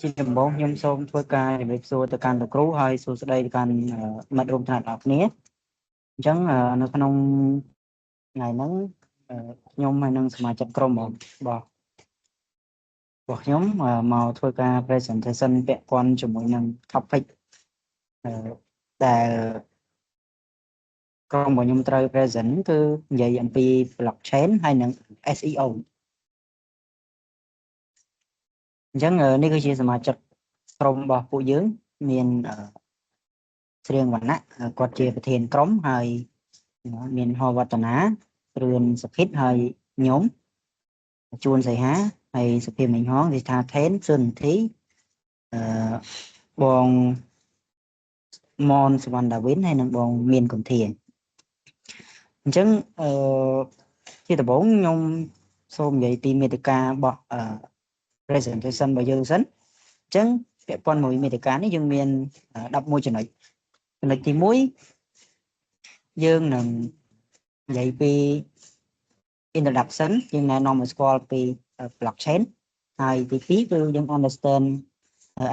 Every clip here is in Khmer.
ជាដំបូងខ្ញុំសូមធ្វើការជំរាបសួរទៅកាន់លោកគ្រូហើយសួស្តីទៅកាន់មិត្តរួមថ្នាក់ទាំងអស់គ្នាអញ្ចឹងនៅក្នុងថ្ងៃហ្នឹងខ្ញុំហើយនឹងសមាជិកក្រុមរបស់ខ្ញុំមកធ្វើការ presentation ពាក់ព័ន្ធជាមួយនឹង topic ដែលក្រុមរបស់ខ្ញុំត្រូវ present គឺនិយាយអំពី blockchain ហើយនិង SEO អញ្ចឹងនេះគឺជាសមាជិកក្រុមរបស់ពួកយើងមានស្រៀងវណ្ណៈគាត់ជាប្រធានក្រុមហើយមានហវឌ្ឍនារឿនសុភិតហើយខ្ញុំជួនសីហាហើយសុភាមិញហងវិថាថេនសុនធីបងមនសវណ្ណដាវិនហើយនិងបងមានគុនធាអញ្ចឹងជាដំបូងខ្ញុំសូមនិយាយពីមេតិការបស់presentation របស់យើងសិនអញ្ចឹងពាក់ព័ន្ធមួយមេតិកានេះយើងមាន11ចំណុចទី1យើងនឹងនិយាយពី introduction យើងណែនាំឲ្យស្គាល់ពី blockchain ហើយទី2គឺយើង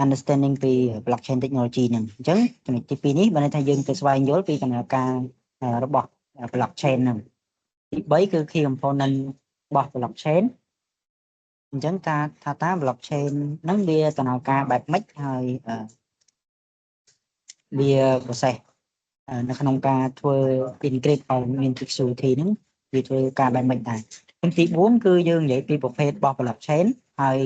understanding ពី blockchain technology ហ្នឹងអញ្ចឹងចំណុចទី2នេះបានន័យថាយើងទៅស្វែងយល់ពីដំណើរការរបស់ blockchain ហ្នឹងទី3គឺ key component របស់ blockchain អញ្ចឹងថាតើ blockchain ហ្នឹងវាដំណើរការបែបម៉េចហើយវា process នៅក្នុងការធ្វើ integrate ឲ្យមាន security ហ្នឹងវាធ្វើការបែបម៉េចដែរទី4គឺយើងនិយាយពីប្រភេទរបស់ blockchain ហើយ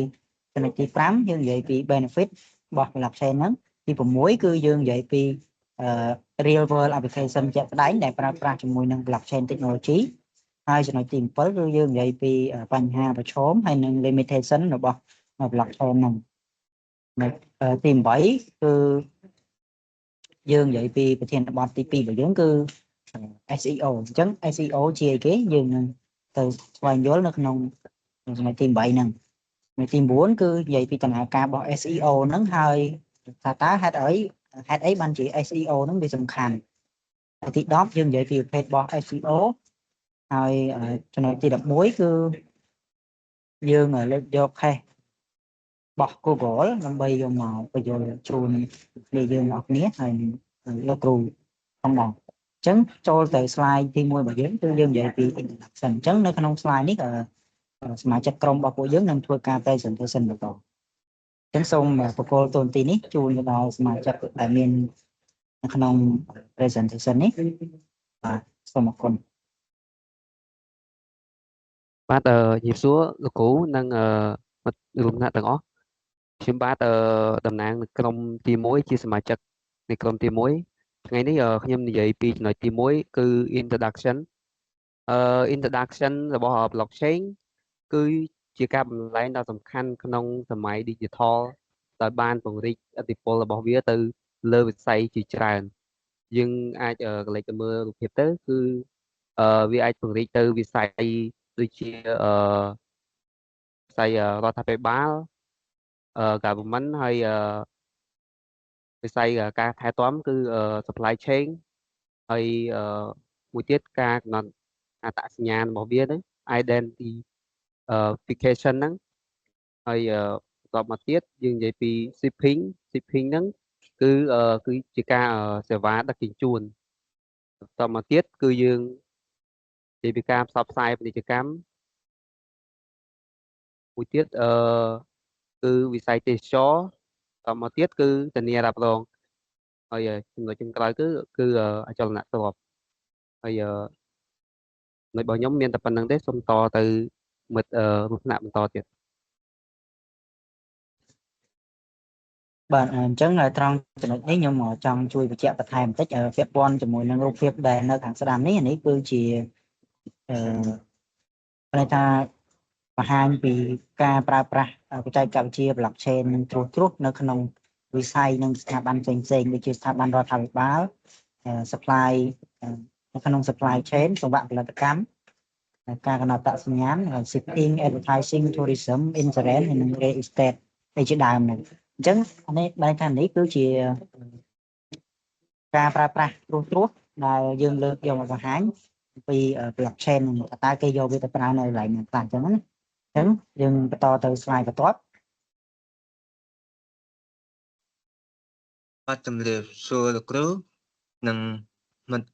ចំណុចទី5យើងនិយាយពី benefit របស់ blockchain ហ្នឹងទី6គឺយើងនិយាយពីreal world application ជាក់ស្ដែងដែលប្រើប្រាស់ជាមួយនឹង blockchain technology ហើយចំណុចទី7គឺយើងនិយាយពីបញ្ហាប្រឈមហើយនិង limitation របស់ blockchain ហ្នឹងទី8គឺយើងនិយាយពីប្រធានបទទី2របស់យើងគឺ SEO អញ្ចឹង SEO ជាអីគេយើងនឹងទៅស្វែងយល់នៅក្នុងចំណុចទី8ហ្នឹងទី9គឺនិយាយពីដំណើរការរបស់ SEO ហ្នឹងហើយថាតើហេតុអីបានជា SEO ហ្នឹងវាសំខាន់ទី10យើងនិយាយពីប្រភេទរបស់ SEO ហើយចំណុចទី11គឺយើងលើកយក case របស់ Google ដើម្បីយកមកបញ្យល់ជូនអ្នកយើងអរគ្នាហើយលោកគ្រូផងដែរអញ្ចឹងចូលទៅ slide ទី1របស់យើងគឺយើងនិយាយពី introduction អញ្ចឹងនៅក្នុង slide នេះសមាជិកក្រុមរបស់ពួកយើងនឹងធ្វើការ presentation បន្តអញ្ចឹងសូមបកគោលតួនាទីនេះជូនទៅដល់សមាជិកដែលមាននៅក្នុង presentation នេះបាទសូមអរគុណបាទជំរាបសួរលោកគ្រូនិងមិត្តរួមថ្នាក់ទាំងអស់ខ្ញុំបាទតំណាងនៅក្រុមទី1ជាសមាជិកនៃក្រុមទី1ថ្ងៃនេះខ្ញុំនិយាយពីចំណុចទី1គឺ introduction introduction របស់ blockchain គឺជាការបំលែងដ៏សំខាន់ក្នុងសម័យ digital ដោយបានពង្រីកឥទ្ធិពលរបស់វាទៅលើវិស័យជាច្រើនយើងអាចកលេចទៅមើលរូបភាពទៅគឺវាអាចពង្រីកទៅវិស័យដូចជាវិស័យរដ្ឋាភិបាលgovernment ហើយវិស័យការថែទាំគឺ supply chain ហើយមួយទៀតការកំណត់អត្តសញ្ញាណរបស់វាហ្នឹង identification ហ្នឹងហើយបន្តមកទៀតយើងនិយាយពី shipping ហ្នឹងគឺជាការសេវាដឹកជញ្ជូនបន្តមកទៀតគឺយើងនិយាយពីការផ្សព្វផ្សាយពាណិជ្ជកម្មមួយទៀតគឺវិស័យទេសចរបន្តមកទៀតគឺធានារ៉ាប់រងហើយចំណុចចុងក្រោយគឺអចលនទ្រព្យហើយចំណុចរបស់ខ្ញុំមានតែប៉ុណ្្នឹងទេសូមតទៅមិត្តរួមថ្នាក់បន្តទៀតបាទអញ្ចឹងត្រង់ចំណុចនេះខ្ញុំចង់ជួយបញ្ជាក់បន្ថែមបន្តិចពាក់ព័ន្ធជាមួយនឹងរូបភាពដែលនៅខាងស្ដាំនេះគឺជាន័យថាបង្ហាញពីការប្រើប្រាស់បច្ចេកវិទ្យា blockchain នឹងត្រួសនៅក្នុងវិស័យនិងស្ថាប័នផ្សេងៗដូចជាស្ថាប័នរដ្ឋាភិបាល supply នៅក្នុង supply chain សង្វាក់ផលិតកម្មការកំណត់អត្តសញ្ញាណ shipping advertising tourism insurance និង real estate ឯជាដើមហ្នឹងអញ្ចឹងនេះបែរថានេះគឺជាការប្រើប្រាស់ត្រួសដែលយើងលើកយកមកបង្ហាញពី blockchain តើគេយកវាទៅប្រើនៅកន្លែងណាខ្លះអញ្ចឹងណាអញ្ចឹងយើងបន្តទៅ slide បន្ទាប់ បាទជំរាបសួរលោកគ្រូនិងមិត្ត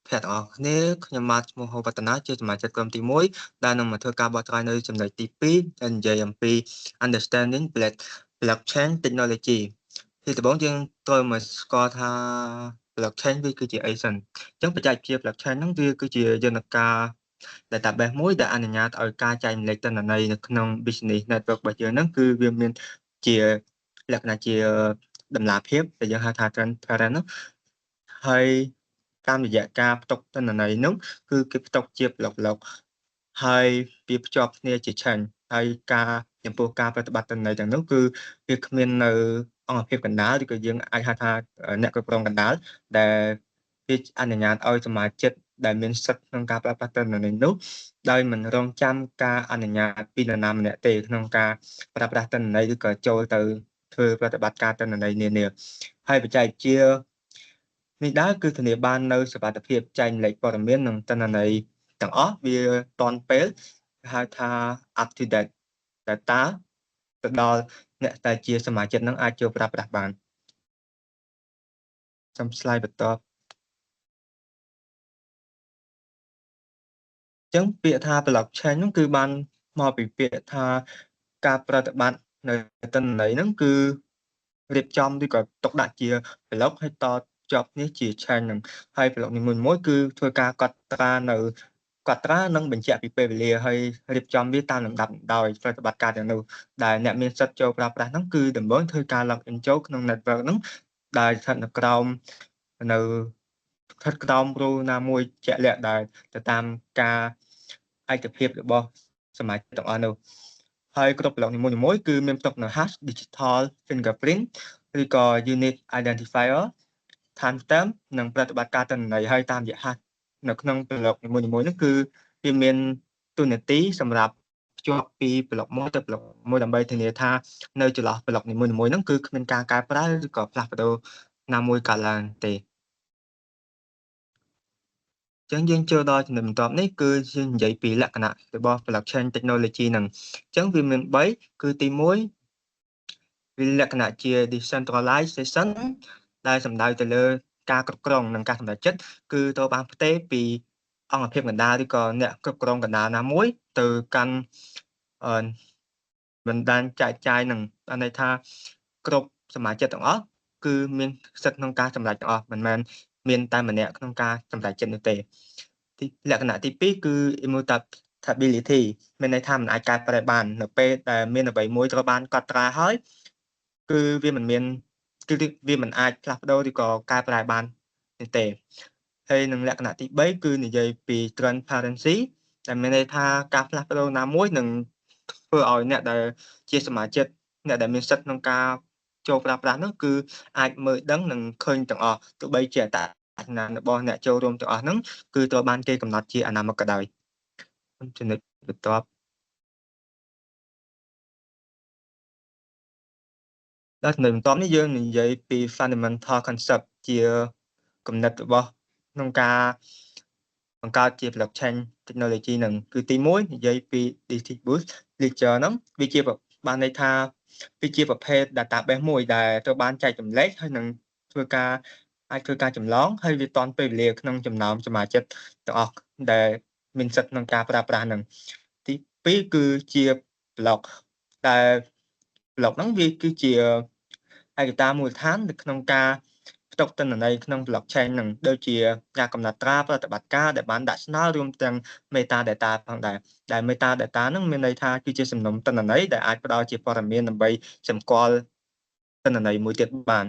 ភក្តិទាំងអស់គ្នាខ្ញុំបាទឈ្មោះហូបតនាជាសមាជិកក្រុមទី1ដែលនឹងមកធ្វើការបកស្រាយនៅចំណុចទី2ដែលនិយាយអំពី understanding blockchain technology ពីដំបូងយើងត្រូវមកស្គាល់ថា blockchain វាគឺជាអីសិនអញ្ចឹងបច្ចេកវិទ្យា blockchain ហ្នឹងវាគឺជាយន្តការ database មួយដែលអនុញ្ញាតឲ្យការចែករំលែកទិន្នន័យនៅក្នុង business network របស់យើងហ្នឹងគឺវាមានជាលក្ខណៈជាតម្លាភាពដែលយើងហៅថា transparent ហ្នឹងហើយតាមរយៈការផ្ទុកទិន្នន័យនោះគឺគេផ្ទុកជាប្លុកហើយវាភ្ជាប់គ្នាជា chain ហើយចំពោះការប្រតិបត្តិទិន្នន័យទាំងនោះគឺវាគ្មាននៅអង្គភាពកណ្ដាលឬក៏យើងអាចហៅថាអ្នកគ្រប់គ្រងកណ្ដាលដែលវាអនុញ្ញាតឲ្យសមាជិកដែលមានសិទ្ធិក្នុងការប្រើប្រាស់ទិន្នន័យនោះដោយមិនរងចាំការអនុញ្ញាតពីនរណាម្នាក់ទេក្នុងការប្រើប្រាស់ទិន្នន័យឬក៏ចូលទៅធ្វើប្រតិបត្តិការទិន្នន័យនានាហើយបច្ចេកវិទ្យានេះដែរគឺធានាបាននៅសុវត្ថិភាពចែករំលែកព័ត៌មាននិងទិន្នន័យទាំងអស់វាទាន់ពេលហៅថា up to date data ទៅដល់អ្នកដែលជាសមាជិកនឹងអាចចូលប្រើប្រាស់បានសំស្លាយបន្តអញ្ចឹងពាក្យថា blockchain ហ្នឹងគឺបានមកពីពាក្យថាការប្រតិបត្តិនៅទិន្នន័យហ្នឹងគឺរៀបចំឬក៏ទុកដាក់ជា block ហើយតជាប់គ្នាជា chain ហ្នឹងហើយ block នីមួយៗគឺធ្វើការកត់ត្រានិងបញ្ជាក់ពីពេលវេលាហើយរៀបចំវាតាមលំដាប់ដោយប្រតិបត្តិការទាំងនោះដែលអ្នកមានសិទ្ធិចូលប្រើប្រាស់ហ្នឹងគឺដំបូងធ្វើការ log in ចូលក្នុង network ហ្នឹងដែលស្ថិតនៅក្រោម rule ណាមួយជាក់លាក់ដែលទៅតាមការឯកភាពរបស់សមាជិកទាំងអស់នោះហើយគ្រប់ប្លុកនីមួយៗគឺមានផ្ទុកនៅ hash digital fingerprint ឬក៏ unique identifier timestamp និងប្រតិបត្តិការទិន្នន័យហើយតាមរយៈ hash នៅក្នុងប្លុកនីមួយៗនោះគឺវាមានទូនាទីសម្រាប់ភ្ជាប់ពីប្លុកមួយទៅប្លុកមួយដើម្បីធានាថានៅចន្លោះប្លុកនីមួយៗហ្នឹងគឺគ្មានការកែប្រែឬក៏ផ្លាស់ប្ដូរណាមួយកើតឡើងទេចឹងយើងចូលដល់ចំណុចបន្ទាប់នេះគឺយើងនិយាយពីលក្ខណៈរបស់ blockchain technology ហ្នឹងអញ្ចឹងវាមាន3គឺទី1វាលក្ខណៈជា decentralization ដែលសំដៅទៅលើការគ្រប់គ្រងនិងការសម្រេចចិត្តគឺត្រូវបានផ្ទេរពីអង្គភាពកណ្ដាលឬក៏អ្នកគ្រប់គ្រងកណ្ដាលណាមួយទៅកាន់បណ្ដាញចែកចាយនឹងបានន័យថាគ្រប់សមាជិកទាំងអស់គឺមានសិទ្ធិក្នុងការសម្រេចទាំងអស់មិនមែនមានតែម្នាក់ក្នុងការសម្រេចចិត្តនោះទេលក្ខណៈទី2គឺ immutability មានន័យថាមិនអាចកែប្រែបាននៅពេលដែលមានអ្វីមួយត្រូវបានកត់ត្រាហើយគឺវាមិនអាចផ្លាស់ប្ដូរឬក៏កែប្រែបានទេហើយនឹងលក្ខណៈទី3គឺនិយាយពី transparency ដែលមានន័យថាការផ្លាស់ប្ដូរណាមួយនឹងធ្វើឲ្យអ្នកដែលជាសមាជិកអ្នកដែលមានសិទ្ធិក្នុងការចូលប្រើប្រាស់នោះគឺអាចមើលដឹងនិងឃើញទាំងអស់ទោះបីជាអត្តសញ្ញាណរបស់អ្នកចូលរួមទាំងអស់ហ្នឹងគឺត្រូវបានគេកំណត់ជាអនាម័កក៏ដោយចំណុចបន្ទាប់ដល់ចំណុចបន្ទាប់នេះយើងនិយាយពី fundamental concept ជាគំនិតរបស់ក្នុងការបង្កើតជា blockchain technology ហ្នឹងគឺទី1និយាយពី distributed ledger ហ្នឹងវាជាបានន័យថាវាជាប្រភេទ database មួយដែលត្រូវបានចែកចម្លែកហើយនឹងអាចធ្វើការចម្លងហើយវាតាន់ពេលវេលាក្នុងចំណោមសមាជិកទាំងអស់ដែលមានសិទ្ធិក្នុងការប្រើប្រាស់ហ្នឹងទី2គឺជា block ដែល block ហ្នឹងវាគឺជាឯកតាមូលដ្ឋាននៅក្នុងការផ្ទុកទិន្នន័យក្នុង blockchain ហ្នឹងដូចជាការកំណត់ត្រាប្រតិបត្តិការដែលបានដាក់ស្នើរួមទាំង metadata ផងដែរដែល metadata ហ្នឹងមានន័យថាគឺជាសំណុំទិន្នន័យដែលអាចផ្ដល់ជាព័ត៌មានដើម្បីសម្គាល់ទិន្នន័យមួយទៀតបាន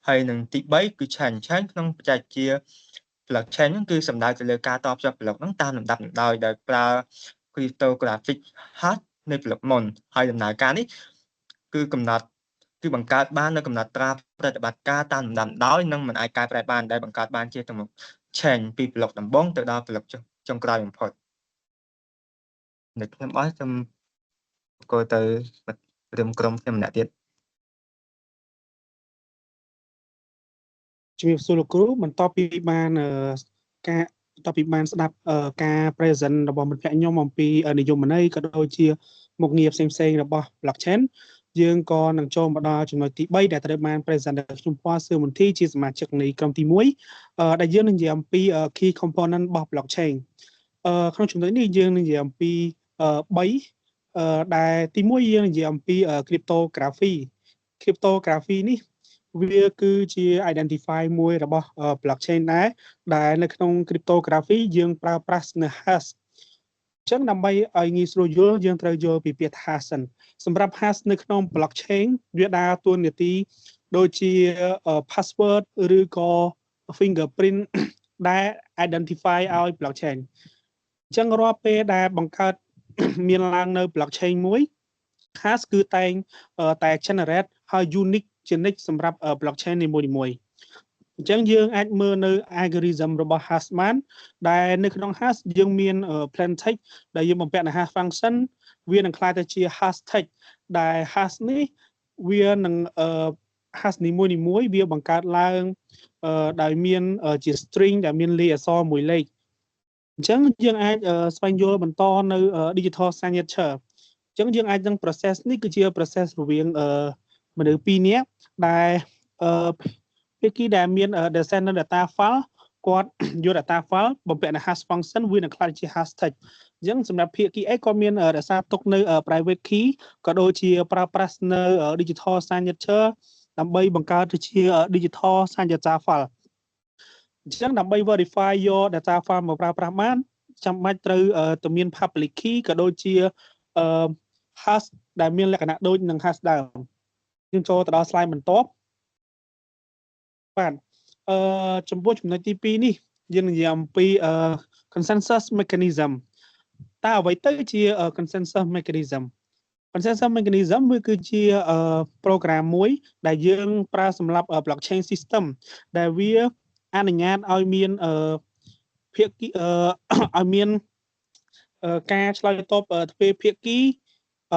ហើយនឹងទី3គឺ chain ក្នុងបច្ចេកវិទ្យា blockchain ហ្នឹងគឺសំដៅទៅលើការតភ្ជាប់ block ហ្នឹងតាមលំដាប់លំដោយដោយប្រើ cryptographic hash នៃ block មុនហើយដំណើរការនេះគឺបង្កើតបាននៅកំណត់ត្រាប្រតិបត្តិការតាមលំដាប់ដោយនិងមិនអាចកែប្រែបានដែលបង្កើតបានជាទំនុក chain ពីប្លុកដំបូងទៅដល់ប្លុកចុងក្រោយបំផុតនៅខ្ញុំអស់ខ្ញុំចូលទៅរឿងក្រុមខ្ញុំម្នាក់ទៀតជំរាបសួរលោកគ្រូបន្ទាប់ពីបានស្ដាប់ការ present របស់មិត្តភក្តិខ្ញុំអំពីនិយមន័យក៏ដូចជាមុខងារផ្សេងៗរបស់ blockchain យើងក៏នឹងចូលមកដល់ចំណុចទី3ដែលត្រូវបាន present ដោយខ្ញុំពណ៌សឿមន្ទីជាសមាជិកនៃក្រុមទី1ដែលយើងនឹងនិយាយអំពី key component របស់ blockchain ក្នុងចំណុចនេះយើងនឹងនិយាយអំពី3ដែលទី1យើងនិយាយអំពី cryptography នេះវាគឺជា identify មួយរបស់ blockchain ដែលនៅក្នុង cryptography យើងប្រើប្រាស់នៅ hash អញ្ចឹងដើម្បីឲ្យងាយស្រួលយល់យើងត្រូវយល់ពីពាក្យ hash សិនសម្រាប់ hash នៅក្នុង blockchain វាដើរតួនាទីដូចជា password ឬក៏ fingerprint ដែល identify ឲ្យ blockchain អញ្ចឹងរាល់ពេលដែលបង្កើតមានឡើងនៅ blockchain មួយ hash គឺតែងតែ generate ហើយ unique សម្រាប់ blockchain នីមួយៗអញ្ចឹងយើងអាចមើលនៅ algorithm របស់ hash បានដែលនៅក្នុង hash យើងមាន plain text ដែលយើងបំពាក់នៅ hash function វានឹងក្លាយទៅជា hash text ដែល hash នេះវានឹងhash នីមួយៗវាបង្កើតឡើងដោយមានជា string ដែលមានលេខអក្សរមួយលេខអញ្ចឹងយើងអាចស្វែងយល់បន្តនៅ digital signature អញ្ចឹងយើងអាចនឹង process នេះគឺជា process រវាងមនុស្ស2នាក់ដែលភាគីដែលមាន sender data file គាត់យក data file បំពាក់នៅ hash function វានឹងក្លាយជា hash text អញ្ចឹងសម្រាប់ភាគី A គាត់មានរក្សាទុកនៅ private key ក៏ដូចជាប្រើប្រាស់នៅ digital signature ដើម្បីបង្កើតទៅជា digital signature file អញ្ចឹងដើម្បី verify យក data file មកប្រើប្រាស់បានចាំបាច់ត្រូវទៅមាន public key ក៏ដូចជា hash ដែលមានលក្ខណៈដូចនឹង hash ដើមយើងចូលទៅដល់ slide បន្ទាប់បាទចំពោះចំណុចទី2នេះយើងនិយាយអំពី consensus mechanism តើអ្វីទៅជា consensus mechanism វាគឺជា program មួយដែលយើងប្រើសម្រាប់ blockchain system ដែលវាអនុញ្ញាតឲ្យមានភាគីឲ្យមានការឆ្លើយតបទ្វេភាគី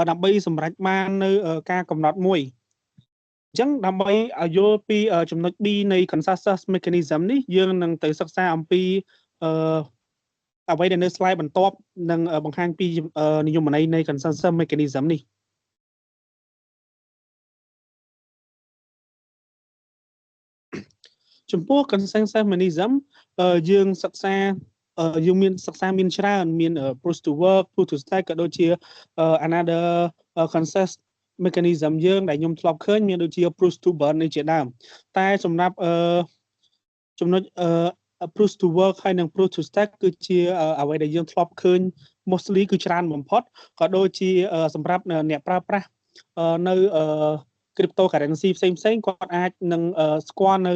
ដើម្បីសម្រេចបាននៅការកំណត់មួយអញ្ចឹងដើម្បីឲ្យយល់ពីចំណុច B នៃ consensus mechanism នេះយើងនឹងទៅសិក្សាអំពីអ្វីដែលនៅ slide បន្ទាប់នឹងបង្ហាញពីនិយមន័យនៃ consensus mechanism នេះចំពោះ consensus mechanism យើងសិក្សាមានច្រើនមាន proof to work proof to stake ក៏ដូចជា another consensus mechanism យើងដែលខ្ញុំធ្លាប់ឃើញមានដូចជា proof to burn នេះជាដើមតែសម្រាប់ចំណុច proof to work ហើយនិង proof to stake គឺជាអ្វីដែលយើងធ្លាប់ឃើញ mostly គឺច្រើនបំផុតក៏ដូចជាសម្រាប់អ្នកប្រើប្រាស់នៅ cryptocurrency ផ្សេងៗគាត់អាចនឹងស្គាល់នៅ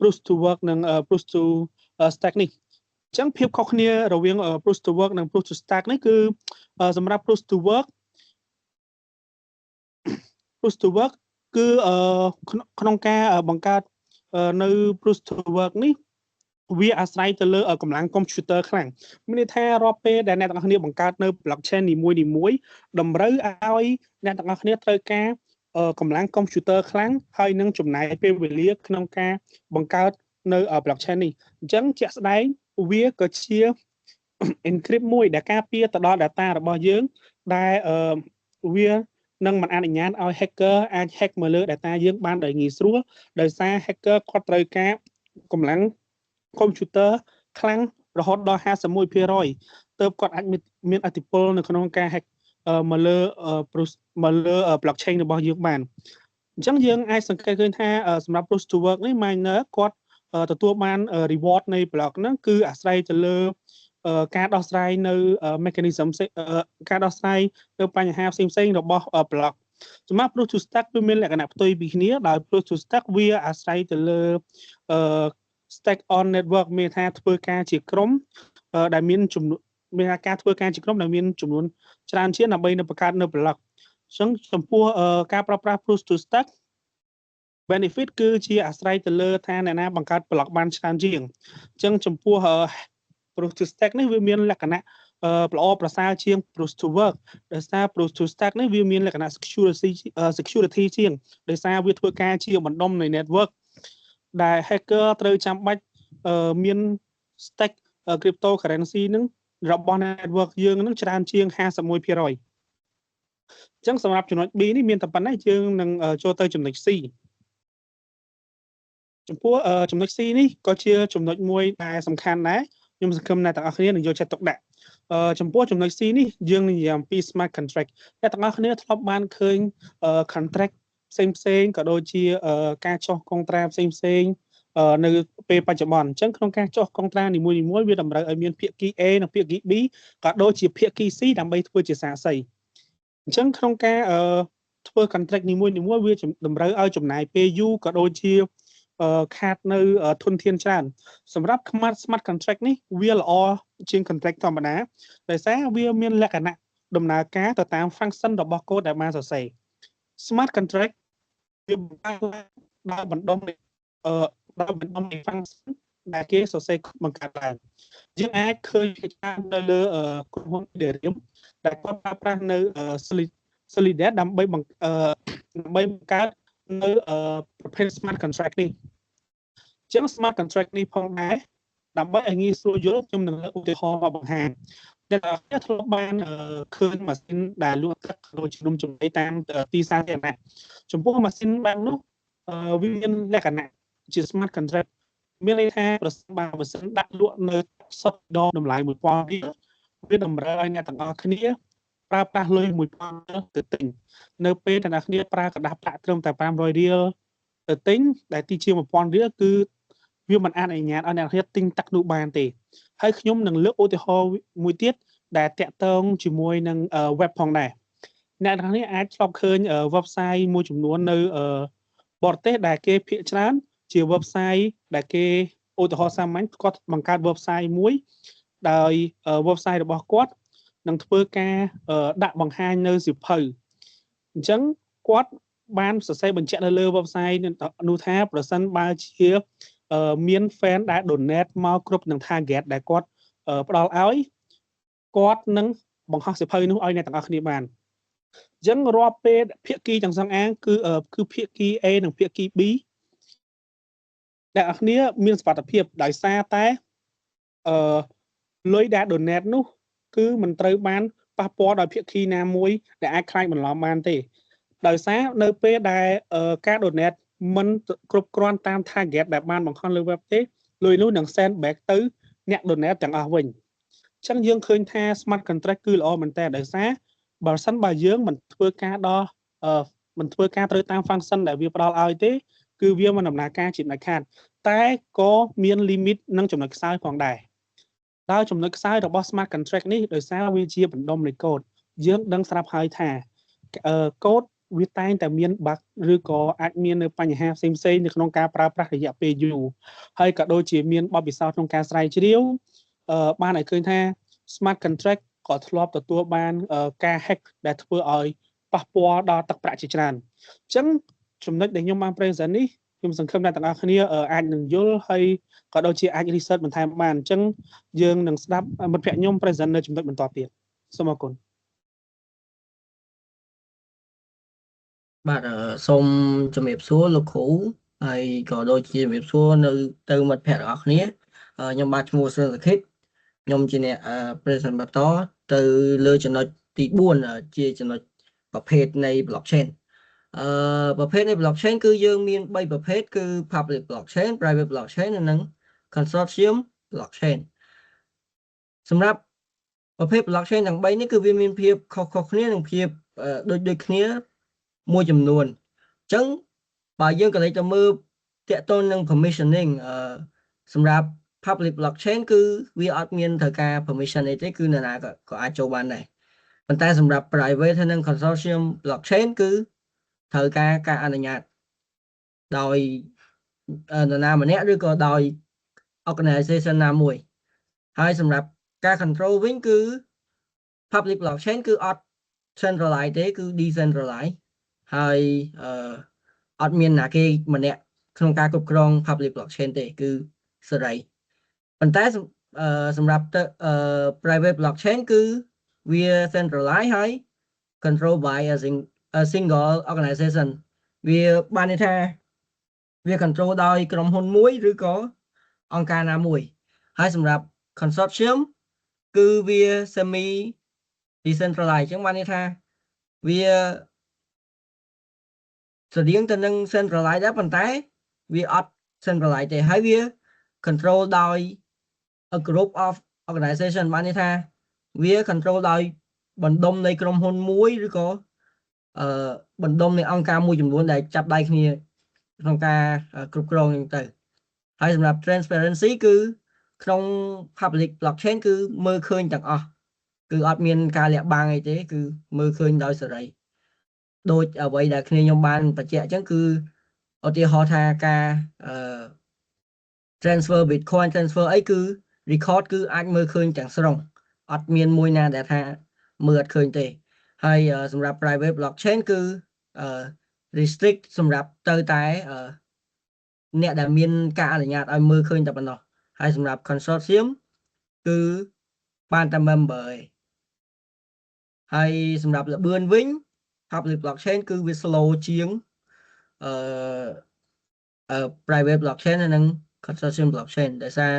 proof to work និង proof to stake នេះអញ្ចឹងភាពខុសគ្នារវាង proof to work និង proof to stake នេះគឺសម្រាប់ proof to work គឺក្នុងការបង្កើតនៅ proof to work នេះវាអាស្រ័យទៅលើកម្លាំងកុំព្យូទ័រខ្លាំងមានន័យថារាល់ពេលដែលអ្នកទាំងអស់គ្នាបង្កើតនៅ blockchain នីមួយតម្រូវឲ្យអ្នកទាំងអស់គ្នាត្រូវការកម្លាំងកុំព្យូទ័រខ្លាំងហើយនឹងចំណាយពេលវេលាក្នុងការបង្កើតនៅ blockchain នេះអញ្ចឹងជាក់ស្ដែងវាក៏ជា encrypt មួយដែលការពារទៅដល់ data របស់យើងដែលវានឹងមិនអនុញ្ញាតឲ្យ hacker អាច hack មកលើ data យើងបានដោយងាយស្រួលដោយសារ hacker គាត់ត្រូវការកម្លាំងកុំព្យូទ័រខ្លាំងរហូតដល់ 51% ទើបគាត់អាចមានឥទ្ធិពលនៅក្នុងការ hack មកលើ blockchain របស់យើងបានអញ្ចឹងយើងអាចសង្កេតឃើញថាសម្រាប់ proof to work នេះ miner គាត់ទទួលបាន reward នៃ block ហ្នឹងគឺអាស្រ័យទៅលើការដោះស្រាយនៅ mechanism ការដោះស្រាយនៅបញ្ហាផ្សេងៗរបស់ block សម្រាប់ proof to stake វាមានលក្ខណៈផ្ទុយពីគ្នាដោយ proof to stake វាអាស្រ័យទៅលើ stake on network មានថាធ្វើការជាក្រុមដែលមានចំនួនមានការធ្វើការជាក្រុមដែលមានចំនួនច្រើនជាងដើម្បីនៅបង្កើតនៅ block អញ្ចឹងចំពោះការប្រើប្រាស់ proof to stake benefit គឺជាអាស្រ័យទៅលើថាអ្នកណាបង្កើត block បានច្រើនជាងអញ្ចឹងចំពោះ proof to stake នេះវាមានលក្ខណៈល្អប្រសើរជាង proof to work ដោយសារ proof to stake នេះវាមានលក្ខណៈ security ជាងដោយសារវាធ្វើការជាបណ្ដុំនៃ network ដែល hacker ត្រូវចាំបាច់មាន stake cryptocurrency នឹងរបស់ network យើងនឹងច្រើនជាង 51% ចឹងសម្រាប់ចំណុច B នេះមានតែប៉ុណ្ណេះយើងនឹងចូលទៅចំណុច C ចំពោះចំណុច C នេះក៏ជាចំណុចមួយដែលសំខាន់ដែរខ្ញុំសង្ឃឹមអ្នកទាំងអស់គ្នានឹងយកចិត្តទុកដាក់ចំពោះចំណុច C នេះយើងនិយាយអំពី smart contract អ្នកទាំងអស់គ្នាធ្លាប់បានឃើញcontract ផ្សេងក៏ដូចជាការចុះកុងត្រាផ្សេងនៅពេលបច្ចុប្បន្នអញ្ចឹងក្នុងការចុះកុងត្រានីមួយៗវាតម្រូវឲ្យមានភាគី A និងភាគី B ក៏ដូចជាភាគី C ដើម្បីធ្វើជាសារសីអញ្ចឹងក្នុងការធ្វើ contract នីមួយៗវាតម្រូវឲ្យចំណាយពេលយូរក៏ដូចជាខាតនៅធនធានច្រើនសម្រាប់ smart contract នេះវាល្អជាង contract ធម្មតាដោយសារវាមានលក្ខណៈដំណើរការទៅតាម function របស់ code ដែលបានសរសេរ smart contract វាបង្កើតឡើងដោយបណ្ដុំនៃ function ដែលគេសរសេរបង្កើតឡើងយើងអាចឃើញភាគច្រើននៅលើក្រុមហ៊ុន Ethereum ដែលគាត់ប្រើប្រាស់នៅ Solidity ដើម្បីបង្កើតនៅប្រភេទ smart contract នេះអញ្ចឹង smart contract នេះផងដែរដើម្បីឲ្យងាយស្រួលយល់ខ្ញុំនឹងលើកឧទាហរណ៍មកបង្ហាញអ្នកទាំងអស់គ្នាធ្លាប់បានឃើញម៉ាស៊ីនដែលលក់ទឹកដូចជានំចំណីតាមទីសាធារណៈចំពោះម៉ាស៊ីនបែបនោះវាមានលក្ខណៈជា smart contract មានន័យថាប្រសិនបើម៉ាស៊ីនដាក់លក់នៅសុទ្ធដងតម្លៃ 1000 រៀលវាតម្រូវឲ្យអ្នកទាំងអស់គ្នាប្រើប្រាស់លុយ 1000 រៀលទៅទិញនៅពេលអ្នកទាំងអស់គ្នាប្រើក្រដាសប្រាក់ត្រឹមតែ 500 រៀលទៅទិញដែលទីជាង 1000 រៀលគឺវាមិនអនុញ្ញាតឲ្យអ្នកទាំងអស់គ្នាទិញទឹកនោះបានទេហើយខ្ញុំនឹងលើកឧទាហរណ៍មួយទៀតដែលតាក់ទងជាមួយនឹង web ផងដែរអ្នកទាំងអស់គ្នាអាចឆ្លប់ឃើញ website មួយចំនួននៅបរទេសដែលគេភាគច្រើនជា website ដែលគេឧទាហរណ៍សាមញ្ញគាត់បង្កើត website មួយដោយ website របស់គាត់នឹងធ្វើការដាក់បង្ហាញនៅសៀវភៅអញ្ចឹងគាត់បានសរសេរបញ្ជាក់នៅលើ website នោះថាប្រសិនបើជាមាន fan ដែល donate មកគ្រប់នឹង target ដែលគាត់ផ្ដល់ឲ្យគាត់នឹងបង្ហោះសៀវភៅនោះឲ្យអ្នកទាំងអស់គ្នាបានអញ្ចឹងរាល់ពេលភាគីទាំងសងអាងគឺភាគី A និងភាគី B អ្នកទាំងអស់គ្នាមានសុវត្ថិភាពដោយសារតែលុយដែល donate នោះគឺមិនត្រូវបានប៉ះពាល់ដោយភាគីណាមួយដែលអាចខ្លាចបន្លំបានទេដោយសារនៅពេលដែលការ donate មិនគ្រប់គ្រាន់តាម target ដែលបានបង្ខំលើ web ទេលុយនោះនឹង send back ទៅអ្នក donate ទាំងអស់វិញអញ្ចឹងយើងឃើញថា smart contract គឺល្អមែនតើដោយសារបើសិនបើយើងមិនធ្វើការត្រូវតាម function ដែលវាផ្ដល់ឲ្យទេគឺវាមិនដំណើរការជាដាច់ខាតតែក៏មាន limit និងចំណុចខ្សោយផងដែរដោយចំណុចខ្សោយរបស់ smart contract នេះដោយសារវាជាបណ្ដុំនៃ code យើងដឹងស្រាប់ហើយថា code វាតែងតែមាន bug ឬក៏អាចមាននៅបញ្ហាផ្សេងៗនៅក្នុងការប្រើប្រាស់រយៈពេលយូរហើយក៏ដូចជាមានបទពិសោធន៍ក្នុងការស្រាវជ្រាវបានឲ្យឃើញថា smart contract ក៏ធ្លាប់ទទួលបានការ hack ដែលធ្វើឲ្យប៉ះពាល់ដល់ទឹកប្រាក់ជាច្រើនអញ្ចឹងចំណុចដែលខ្ញុំបាន present នេះខ្ញុំសង្ឃឹមថាទាំងអស់គ្នាអាចនឹងយល់ហើយក៏ដូចជាអាច research បន្ថែមបានអញ្ចឹងយើងនឹងស្ដាប់មិត្តភក្តិខ្ញុំ present នៅចំណុចបន្តទៀតសូមអរគុណបាទសូមជំរាបសួរលោកគ្រូហើយក៏ដូចជាជំរាបសួរនៅទៅមិត្តភក្តិទាំងអស់គ្នាខ្ញុំបាទឈ្មោះសឿនសុខិតខ្ញុំជាអ្នក present បន្តទៅលើចំណុចទី4ជាចំណុចប្រភេទនៃ blockchain ប្រភេទនៃ blockchain គឺយើងមាន3ប្រភេទគឺ public blockchain private blockchain និង consortium blockchain សម្រាប់ប្រភេទ blockchain ទាំង3នេះគឺវាមានភាពខុសៗគ្នានិងភាពដូចគ្នាមួយចំនួនអញ្ចឹងបើយើងក៏លេចទៅមើលតាក់ទងនឹង permissioning សម្រាប់ public blockchain គឺវាអត់មានត្រូវការ permission អីទេគឺនរណាក៏អាចចូលបានដែរប៉ុន្តែសម្រាប់ private ហើយនិង consortium blockchain គឺត្រូវការអនុញ្ញាតដោយនរណាម្នាក់ឬក៏ដោយ organization ណាមួយហើយសម្រាប់ការ control វិញគឺ public blockchain គឺអត់ centralized ទេគឺ decentralized ហើយអត់មានណាគេម្នាក់ក្នុងការគ្រប់គ្រង public blockchain ទេគឺសេរីប៉ុន្តែសម្រាប់ private blockchain គឺវា centralized ហើយ control by a single organization វាបានន័យថាវា control ដោយក្រុមហ៊ុនមួយឬក៏អង្គការណាមួយហើយសម្រាប់ consortium គឺវា semi decentralized អញ្ចឹងបានន័យថា វាស្តៀងទៅនឹង centralize ដែរប៉ុន្តែវាអត់ centralize ទេហើយវា control ដោយ a group of organization បានន័យថាវា control ដោយបណ្ដុំនៃក្រុមហ៊ុនមួយឬក៏បណ្ដុំនៃអង្គការមួយចំនួនដែលចាប់ដៃគ្នាក្នុងការគ្រប់គ្រងហ្នឹងទៅហើយសម្រាប់ transparency គឺក្នុង public blockchain គឺមើលឃើញទាំងអស់គឺអត់មានការលាក់បាំងអីទេគឺមើលឃើញដោយសេរីដូចអ្វីដែលគ្នាខ្ញុំបានបញ្ជាក់អញ្ចឹងគឺឧទាហរណ៍ថាការ transfer bitcoin transfer អីគឺ record គឺអាចមើលឃើញទាំងស្រុងអត់មានមួយណាដែលថាមើលអត់ឃើញទេហើយសម្រាប់ private blockchain គឺ restrict សម្រាប់ទៅតែអ្នកដែលមានការអនុញ្ញាតឲ្យមើលឃើញតែប៉ុណ្ណោះហើយសម្រាប់ consortium គឺបានតែ member ឯងហើយសម្រាប់លបឿនវិញ public blockchain គឺវា slow ជាងprivate blockchain និង consortium blockchain ដោយសារ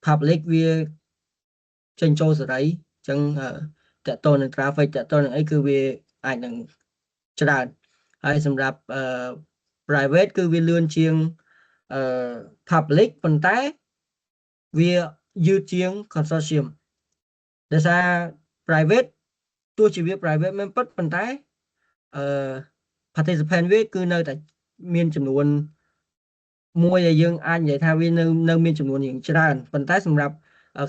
public វាចេញចូលសេរីអញ្ចឹងតកតនឹង traffic តកតនឹងអីគឺវាអាចនឹងច្រើនហើយសម្រាប់private គឺវាលឿនជាងpublic ប៉ុន្តែវាយឺតជាង consortium ដោយសារ private ទោះជាវា private មែនពិតប៉ុន្តែparticipant វាគឺនៅតែមានចំនួនមួយដែលយើងអាចនិយាយថាវានៅមានចំនួនយ៉ាងច្រើនប៉ុន្តែសម្រាប់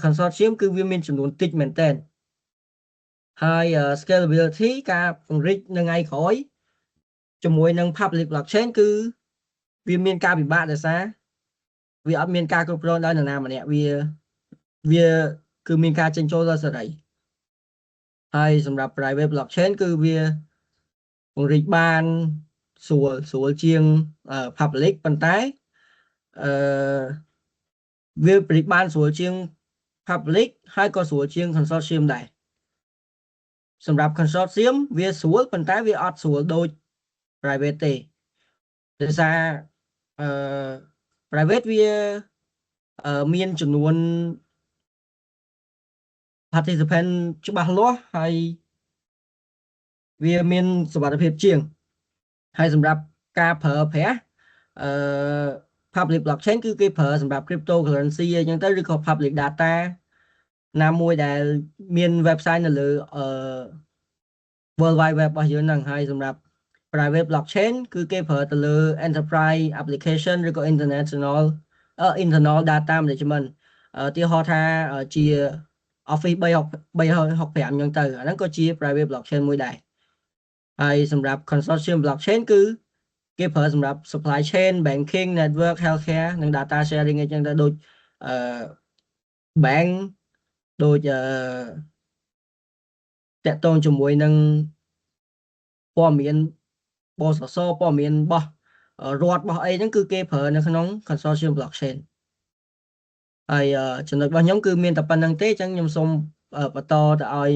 consortium គឺវាមានចំនួនតិចមែនតើហើយ scalability ការពង្រីកនៅថ្ងៃក្រោយជាមួយនឹង public blockchain គឺវាមានការពិបាកដោយសារវាអត់មានការគ្រប់គ្រងដោយនរណាម្នាក់វាគឺមានការចេញចូលដល់សេរីហើយសម្រាប់ private blockchain គឺវាពង្រីកបានស្រួលជាង public ប៉ុន្តែវាពង្រីកបានស្រួលជាង public ហើយក៏ស្រួលជាង consortium ដែរសម្រាប់ consortium វាស្រួលប៉ុន្តែវាអត់ស្រួលដូច private ទេដោយសារprivate វាមានចំនួន participant ច្បាស់លាស់ហើយវាមានសុវត្ថិភាពជាងហើយសម្រាប់ការប្រើប្រាស់public blockchain គឺគេប្រើសម្រាប់ cryptocurrency អីចឹងទៅឬក៏ public data ណាមួយដែលមាន website នៅលើWorld Wide Web របស់យើងហ្នឹងហើយសម្រាប់ private blockchain គឺគេប្រើទៅលើ enterprise application ឬក៏ internal data management ឧទាហរណ៍ថាជា Office 365អញ្ចឹងទៅអាហ្នឹងក៏ជា private blockchain មួយដែរហើយសម្រាប់ consortium blockchain គឺគេប្រើសម្រាប់ supply chain banking network healthcare និង data sharing អីចឹងទៅដូចbank ដូចតកតងជាមួយនឹងព័ត៌មានបសសព័ត៌មានរបស់រដ្ឋរបស់អីហ្នឹងគឺគេប្រើនៅក្នុង consortium blockchain ហើយចំណុចរបស់ខ្ញុំគឺមានតែប៉ុណ្្នឹងទេអញ្ចឹងខ្ញុំសូមបន្តទៅឲ្យ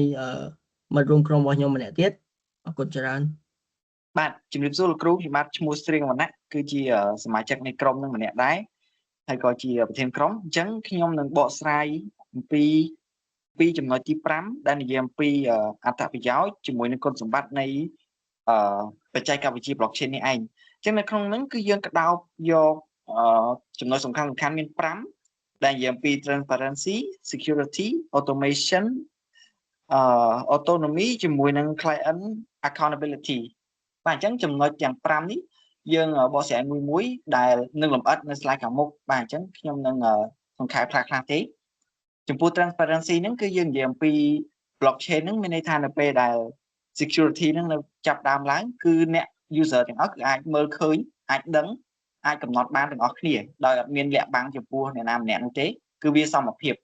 មិត្តរួមក្រុមរបស់ខ្ញុំម្នាក់ទៀតអរគុណច្រើនបាទជំរាបសួរលោកគ្រូខ្ញុំបាទឈ្មោះស្រៀងវណ្ណៈគឺជាសមាជិកនៃក្រុមនឹងម្នាក់ដែរហើយក៏ជាប្រធានក្រុមអញ្ចឹងខ្ញុំនឹងបកស្រាយអំពីចំណុចទី5ដែលនិយាយអំពីអត្ថប្រយោជន៍ជាមួយនឹងគុណសម្បត្តិនៃបច្ចេកវិទ្យា blockchain នេះឯងអញ្ចឹងនៅក្នុងហ្នឹងគឺយើងក្តោបយកចំណុចសំខាន់មាន5ដែលនិយាយអំពី transparency security automation autonomy ជាមួយនឹង client accountability បាទអញ្ចឹងចំណុចទាំង5នេះយើងបកស្រាយមួយដែលនឹងលម្អិតនៅ slide ខាងមុខបាទអញ្ចឹងខ្ញុំនឹងសង្ខេបខ្លះទេចំពោះ transparency ហ្នឹងគឺយើងនិយាយអំពី blockchain ហ្នឹងមានន័យថានៅពេលដែល security ហ្នឹងនៅចាប់ដើមឡើងគឺអ្នក user ទាំងអស់គឺអាចមើលឃើញអាចដឹងអាចកំណត់បានទាំងអស់គ្នាដោយអត់មានលាក់បាំងចំពោះអ្នកណាម្នាក់នោះទេគឺវាសមភាព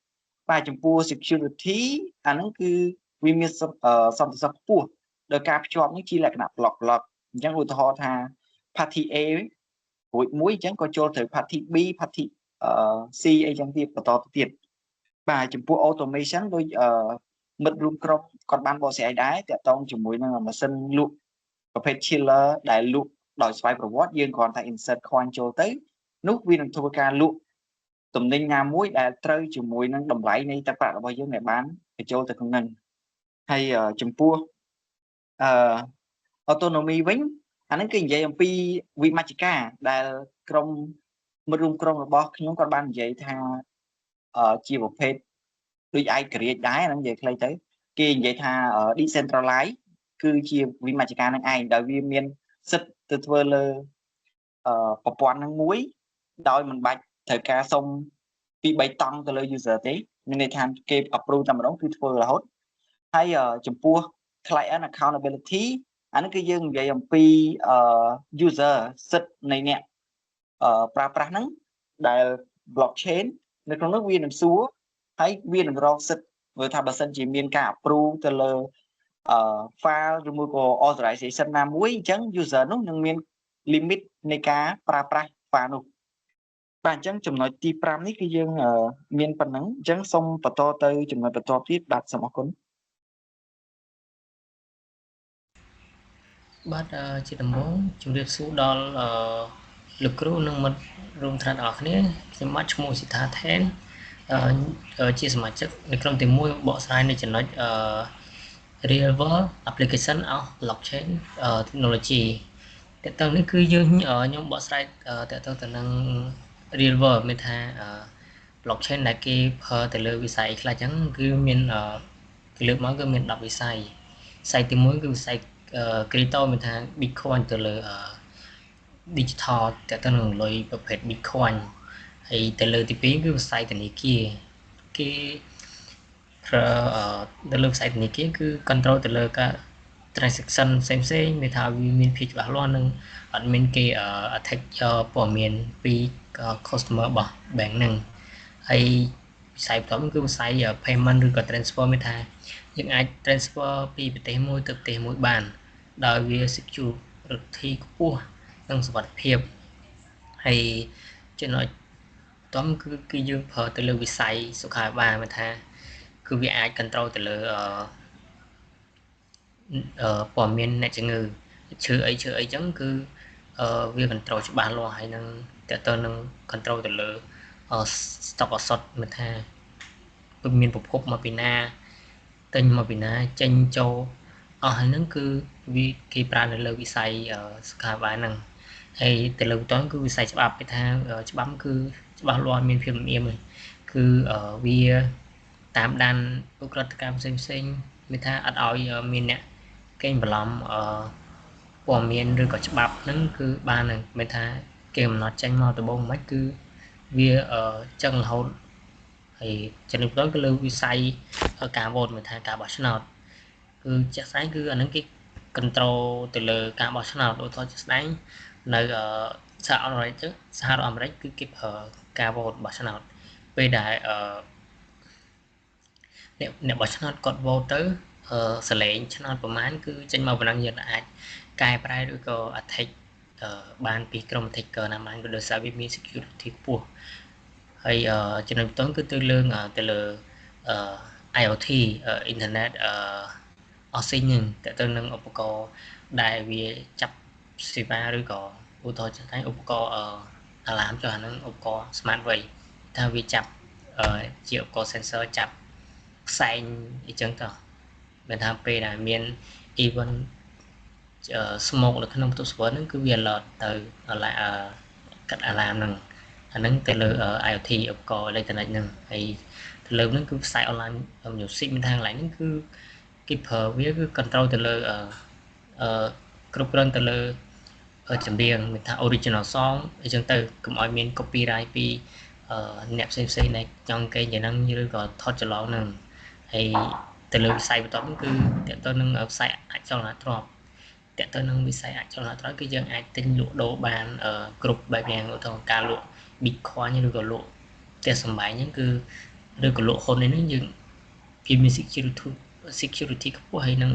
បាទចំពោះ security អាហ្នឹងគឺវាមានសន្តិសុខខ្ពស់ដោយការភ្ជាប់នេះជាលក្ខណៈ block អញ្ចឹងឧទាហរណ៍ថា party A រួចមួយអញ្ចឹងក៏ចូលទៅ party B party C អីចឹងទៀតបន្តទៅទៀតបាទចំពោះ automation ដូចមិត្តរួមក្រុមគាត់បានបកស្រាយដែរតាក់ទងជាមួយនឹងម៉ាស៊ីនលក់ប្រភេទ chiller ដែលលក់ដោយស្វ័យប្រវត្តិយើងគ្រាន់តែ insert coin ចូលទៅនោះវានឹងធ្វើការលក់ទំនិញណាមួយដែលត្រូវជាមួយនឹងតម្លៃនៃទឹកប្រាក់របស់យើងដែលបានបញ្ចូលទៅក្នុងហ្នឹងហើយចំពោះ autonomy វិញអាហ្នឹងគឺនិយាយអំពីវិមជ្ឈការដែលក្រុមមិត្តរួមក្រុមរបស់ខ្ញុំគាត់បាននិយាយថាជាប្រភេទដូចឯករាជ្យដែរហ្នឹងនិយាយខ្លីទៅគេនិយាយថា decentralize គឺជាវិមជ្ឈការនឹងឯងដោយវាមានសិទ្ធិទៅធ្វើលើប្រព័ន្ធហ្នឹងមួយដោយមិនបាច់ត្រូវការសុំពី3តង់ទៅលើ user ទេមានន័យថាគេ approve តែម្ដងគឺធ្វើរហូតហើយចំពោះ client accountability អានេះគឺយើងនិយាយអំពីuser សិទ្ធិនៃអ្នកប្រើប្រាស់ហ្នឹងដែល blockchain នៅក្នុងនោះវានឹងសួរហើយវានឹងរកសិទ្ធិមើលថាបើសិនជាមានការ approve ទៅលើfile ឬមួយក៏ authorization ណាមួយអញ្ចឹង user នោះនឹងមាន limit នៃការប្រើប្រាស់ file នោះបាទអញ្ចឹងចំណុចទី5នេះគឺយើងមានប៉ុណ្ណឹងអញ្ចឹងសូមបន្តទៅចំណុចបន្តទៀតបាទសូមអរគុណបាទជាដំបូងជម្រាបសួរដល់លោកគ្រូនិងមិត្តរួមថ្នាក់ទាំងអស់គ្នាខ្ញុំបាទឈ្មោះសិដ្ឋាថេនជាសមាជិកនៅក្រុមទី1បកស្រាយនៅចំណុចreal world application of blockchain technology តើតើនេះគឺយើងខ្ញុំបកស្រាយតើតើទៅនឹង real world មានថា blockchain ដែលគេប្រើទៅលើវិស័យខ្លះអញ្ចឹងគឺមានគេលើកមកគឺមាន10វិស័យវិស័យទី1គឺវិស័យcrypto មានថា Bitcoin ទៅលើ digital តើទៅនឹងលុយប្រភេទ Bitcoin ហើយទៅលើទី2គឺវិស័យធនាគារគេប្រើទៅលើវិស័យធនាគារគឺ control ទៅលើការ transaction ផ្សេងៗមានថាវាមានភាពច្បាស់លាស់និងអត់មានគេ attack ព័ត៌មានពី customer របស់ bank ហ្នឹងហើយវិស័យបន្តគឺវិស័យ payment ឬក៏ transfer មានថាយើងអាច transfer ពីប្រទេសមួយទៅប្រទេសមួយបានដោយវា security ខ្ពស់និងសុវត្ថិភាពហើយចំណុចតំគឺយើងប្រើទៅលើវិស័យសុខាភិបាលមានថាគឺវាអាច control ទៅលើព័ត៌មានអ្នកជំងឺឈឺអីចឹងគឺវា control ច្បាស់លាស់ហើយនឹងតើតើនឹង control ទៅលើ stock អសត់មានថាមានប្រភពមកពីណាទិញមកពីណាចេញចូលអស់ហើយហ្នឹងគឺវាគេប្រើនៅលើវិស័យសុខាភិបាលហ្នឹងហើយទៅលើបន្តគឺវិស័យច្បាប់គេថាច្បាប់គឺច្បាស់លាស់មានភាពលម្អៀមគឺវាតាមដានឧក្រិដ្ឋកម្មផ្សេងមានថាអត់ឲ្យមានអ្នកកេងបន្លំព័ត៌មានឬក៏ច្បាប់ហ្នឹងគឺបានមានថាគេកំណត់ចេញមកដំបូងមិនគឺវាចឹងរហូតហើយចំណុចបន្តគឺលើវិស័យការវោតមានថាការបោះឆ្នោតគឺជាក់ស្ដែងគឺអានឹងគេ control ទៅលើការបោះឆ្នោតឧទាហរណ៍ជាក់ស្ដែងនៅសហរដ្ឋអាមេរិកគឺគេប្រើការបោះឆ្នោតពេលដែលអ្នកបោះឆ្នោតគាត់វោតទៅសលេងឆ្នោតប្រមាណគឺចេញមកប៉ុណ្ណឹងយើងអាចកែប្រែឬក៏ attack បានពីក្រុម attacker ណាបានក៏ដោយសារវាមាន security ខ្ពស់ហើយចំណុចបន្តគឺទៅលើIoT internet of things តើទៅនឹងឧបករណ៍ដែលវាចាប់សេវាឬក៏ឧទាហរណ៍ថាឧបករណ៍អាឡាមចុះអានឹងឧបករណ៍ smart way ថាវាចាប់ជាឧបករណ៍ sensor ចាប់ផ្សែងអីចឹងទៅមានថាពេលដែលមាន event smoke នៅក្នុងបន្ទប់ server ហ្នឹងគឺវា alert ទៅកាត់អាឡាមហ្នឹងអាហ្នឹងទៅលើ IoT ឧបករណ៍អេឡិចត្រូនិកហ្នឹងហើយទៅលើហ្នឹងគឺផ្សាយ online music មានថាកន្លែងហ្នឹងគឺគេប្រើវាគឺ control ទៅលើគ្រប់គ្រងទៅលើចម្រៀងមានថា original song អីចឹងទៅកុំឲ្យមាន copyright ពីអ្នកផ្សេងដែលចង់កេងយ៉ាងហ្នឹងឬក៏ថតច្រឡំហ្នឹងហើយទៅលើវិស័យបន្តគឺតើទៅនឹងវិស័យអចលនទ្រព្យតើទៅនឹងវិស័យអចលនទ្រព្យគឺយើងអាចទិញលក់ដូរបានគ្រប់បែបយ៉ាងឧទាហរណ៍ការលក់ Bitcoin ឬក៏លក់ផ្ទះសម្បែងហ្នឹងគឺឬក៏លក់ហ៊ុននេះយើងវាមាន security ខ្ពស់ហើយនឹង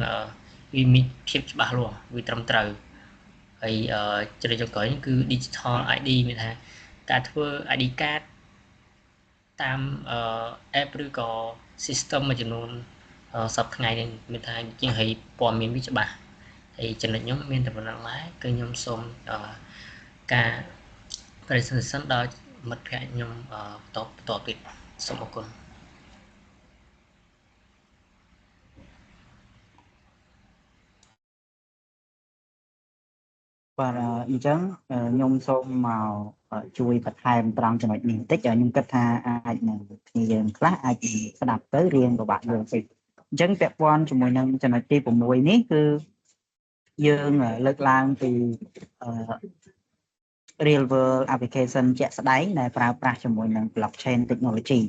វាមានភាពច្បាស់លាស់វាត្រឹមត្រូវហើយចំណុចចុងក្រោយគឺ digital ID មានថាការធ្វើ ID card តាម app ឬក៏ system មួយចំនួនសប្តាហ៍ថ្ងៃនេះមានថាជាងឲ្យព័ត៌មានវាច្បាស់ហើយចំណុចខ្ញុំមានតែប៉ុណ្្នឹងដែរគឺខ្ញុំសូមការ presentation ដល់មិត្តភ័ក្តិខ្ញុំបន្តទៀតសូមអរគុណ បាទអញ្ចឹងខ្ញុំសូមមកជួយបន្ថែមត្រង់ចំណុចនេះបន្តិចខ្ញុំគិតថាអាចនឹងគ្នាយើងខ្លះអាចស្ដាប់ទៅរៀងពិបាកយល់ពេកអញ្ចឹងពាក់ព័ន្ធជាមួយនឹងចំណុចទី6នេះគឺយើងលើកឡើងពីreal world application ជាក់ស្ដែងដែលប្រើប្រាស់ជាមួយនឹង blockchain technology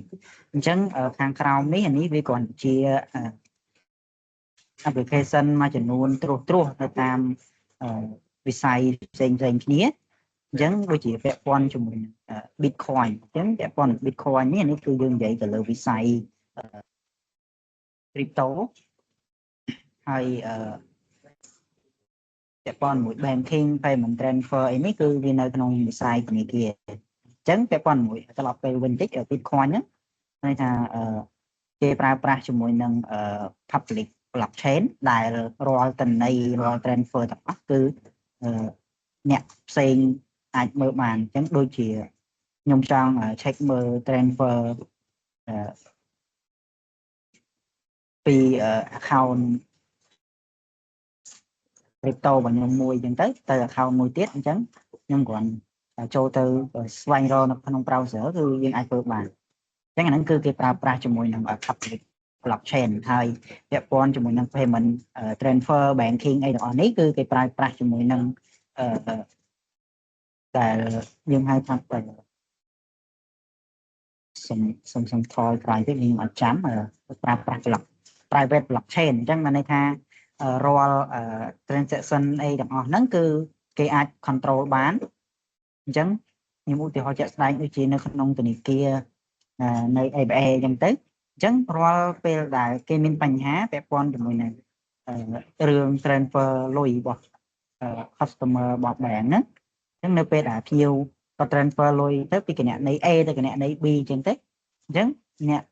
អញ្ចឹងខាងក្រោមនេះអានេះវាគ្រាន់ជា application មួយចំនួនត្រួសនៅតាមវិស័យផ្សេងគ្នាអញ្ចឹងដូចជាពាក់ព័ន្ធជាមួយនឹង Bitcoin អញ្ចឹងពាក់ព័ន្ធ Bitcoin នេះគឺយើងនិយាយទៅលើវិស័យ crypto ហើយពាក់ព័ន្ធមួយ banking payment transfer អីនេះគឺវានៅក្នុងវិស័យធនាគារអញ្ចឹងពាក់ព័ន្ធមួយត្រឡប់ទៅវិញតិច Bitcoin ហ្នឹងន័យថាគេប្រើប្រាស់ជាមួយនឹង public blockchain ដែលរាល់ទិន្នន័យរាល់ transfer ទាំងអស់គឺអ្នកផ្សេងអាចមើលបានអញ្ចឹងដូចជាខ្ញុំចង់ check មើល transfer ពី account crypto របស់ខ្ញុំមួយអញ្ចឹងទៅ account មួយទៀតអញ្ចឹងខ្ញុំគ្រាន់ចូលទៅស្វែងរកនៅក្នុង browser គឺយើងអាចធ្វើបានអញ្ចឹងអាហ្នឹងគឺគេប្រើប្រាស់ជាមួយនឹង public blockchain ហើយពាក់ព័ន្ធជាមួយនឹង payment transfer banking អីទាំងអស់នេះគឺគេប្រើប្រាស់ជាមួយនឹងដែលយើងហៅថាសំថយក្រោយទៀតខ្ញុំអត់ចាំប្រើប្រាស់ private blockchain អញ្ចឹងមានន័យថារាល់ transaction អីទាំងអស់ហ្នឹងគឺគេអាច control បានអញ្ចឹងខ្ញុំឧទាហរណ៍ជាក់ស្ដែងដូចជានៅក្នុងធនាគារនៅ ABA អញ្ចឹងទៅអញ្ចឹងរាល់ពេលដែលគេមានបញ្ហាពាក់ព័ន្ធជាមួយនឹងរឿង transfer លុយរបស់ customer របស់ bank ហ្នឹងអញ្ចឹងនៅពេលដែលភ្ញៀវក៏ transfer លុយទៅពីគណនី A ទៅគណនី B អញ្ចឹងទៅអញ្ចឹងអ្នក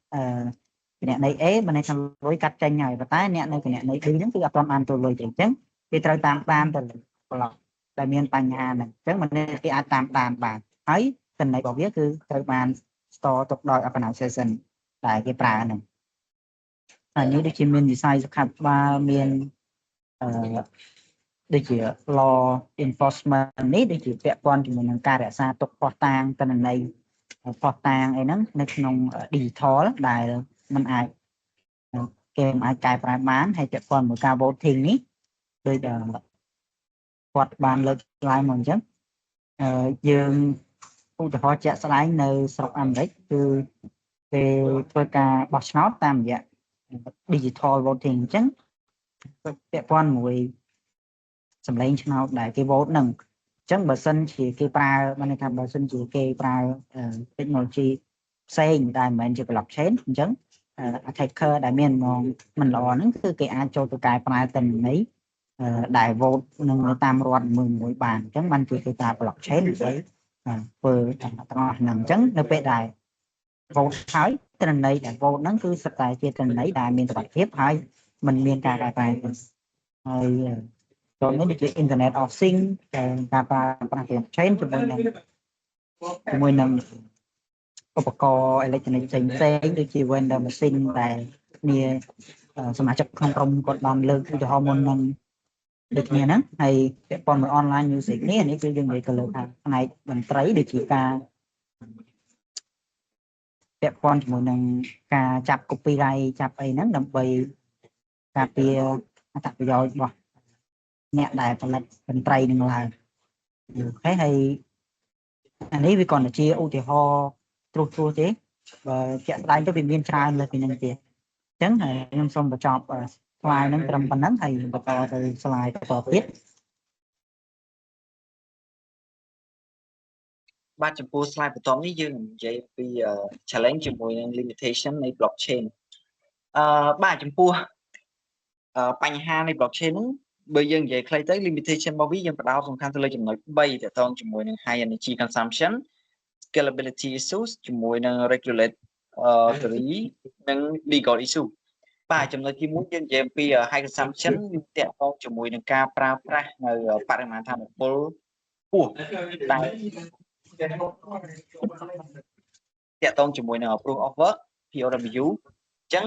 គណនី A បានន័យថាលុយកាត់ចេញហើយប៉ុន្តែអ្នកនៅគណនី B ហ្នឹងគឺអត់ទាន់បានចូលលុយទេអញ្ចឹងគេត្រូវតាមដានទៅប្លុកដែលមានបញ្ហាហ្នឹងអញ្ចឹងមិនគេអាចតាមដានបានហើយទិន្នន័យរបស់វាគឺត្រូវបាន store ទុកដោយ organization ដែលគេប្រើហ្នឹងហើយនេះដូចជាមានវិស័យសុខាភិបាលមានដូចជា law enforcement នេះដូចជាពាក់ព័ន្ធជាមួយនឹងការរក្សាទុកភស្តុតាងទិន្នន័យភស្តុតាងអីហ្នឹងនៅក្នុង digital ដែលมันអាចគេមិនអាចកែប្រែបានហើយពាក់ព័ន្ធមួយការ voting នេះដូចគាត់បានលើកឡើងមកអញ្ចឹងយើងឧទាហរណ៍ជាក់ស្ដែងនៅស្រុកអាមេរិកគឺគេធ្វើការបោះឆ្នោតតាមរយៈ digital voting អញ្ចឹងពាក់ព័ន្ធមួយសម្លេងឆ្នោតដែលគេ vote ហ្នឹងអញ្ចឹងបើសិនជាគេប្រើបានន័យថាបើសិនជាគេប្រើ technology ផ្សេងដែលមិនមែនជា blockchain អញ្ចឹង attacker ដែលមានមិនល្អហ្នឹងគឺគេអាចចូលទៅកែប្រែទិន្នន័យដែល vote នឹងតាមរដ្ឋមួយបានអញ្ចឹងបានគេប្រើ blockchain ដើម្បីធ្វើទាំងអស់ហ្នឹងអញ្ចឹងនៅពេលដែល vote ហើយទិន្នន័យដែល vote ហ្នឹងគឺសុទ្ធតែជាទិន្នន័យដែលមានសុវត្ថិភាពហើយមិនមានការកែប្រែទេហើយចូលនេះដូចជា Internet of Things ការប្រើប្រាស់ blockchain ជាមួយនឹងឧបករណ៍អេឡិចត្រូនិកផ្សេងដូចជា vending machine ដែលគ្នាសមាជិកក្នុងក្រុមគាត់បានលើកឧទាហរណ៍មុននឹងដូចគ្នាហ្នឹងហើយពាក់ព័ន្ធមួយ online music នេះគឺយើងនិយាយទៅលើថាផ្នែកតន្ត្រីដូចជាការពាក់ព័ន្ធជាមួយនឹងការចាប់ copyright ចាប់អីហ្នឹងដើម្បីការពារអត្ថប្រយោជន៍របស់អ្នកដែលផលិតតន្ត្រីនឹងឡើងអូខេហើយអានេះវាគ្រាន់តែជាឧទាហរណ៍ត្រួសទេបើជាក់ស្ដែងទៅវាមានច្រើនលើសពីនេះទៀតអញ្ចឹងហើយខ្ញុំសូមបញ្ចប់ស្លាយហ្នឹងត្រឹមប៉ុណ្ណឹងហើយបន្តទៅស្លាយបន្តទៀតបាទចំពោះ slide បន្ទាប់នេះយើងនិយាយពី challenge ជាមួយនឹង limitation នៃ blockchain បាទចំពោះបញ្ហានៃ blockchain ហ្នឹងបើយើងនិយាយខ្លីទៅ limitation របស់វាយើងផ្ដោតសំខាន់ទៅលើចំណុច3ទាក់ទងជាមួយនឹង high energy consumption scalability issues ជាមួយនឹង regulatory និង legal issue បាទចំណុចទី1យើងនិយាយពី high consumption វាទាក់ទងជាមួយនឹងការប្រើប្រាស់នៅបរិមាណថាមពលខ្ពស់ដែលទាក់ទងជាមួយនឹង proof of work POW អញ្ចឹង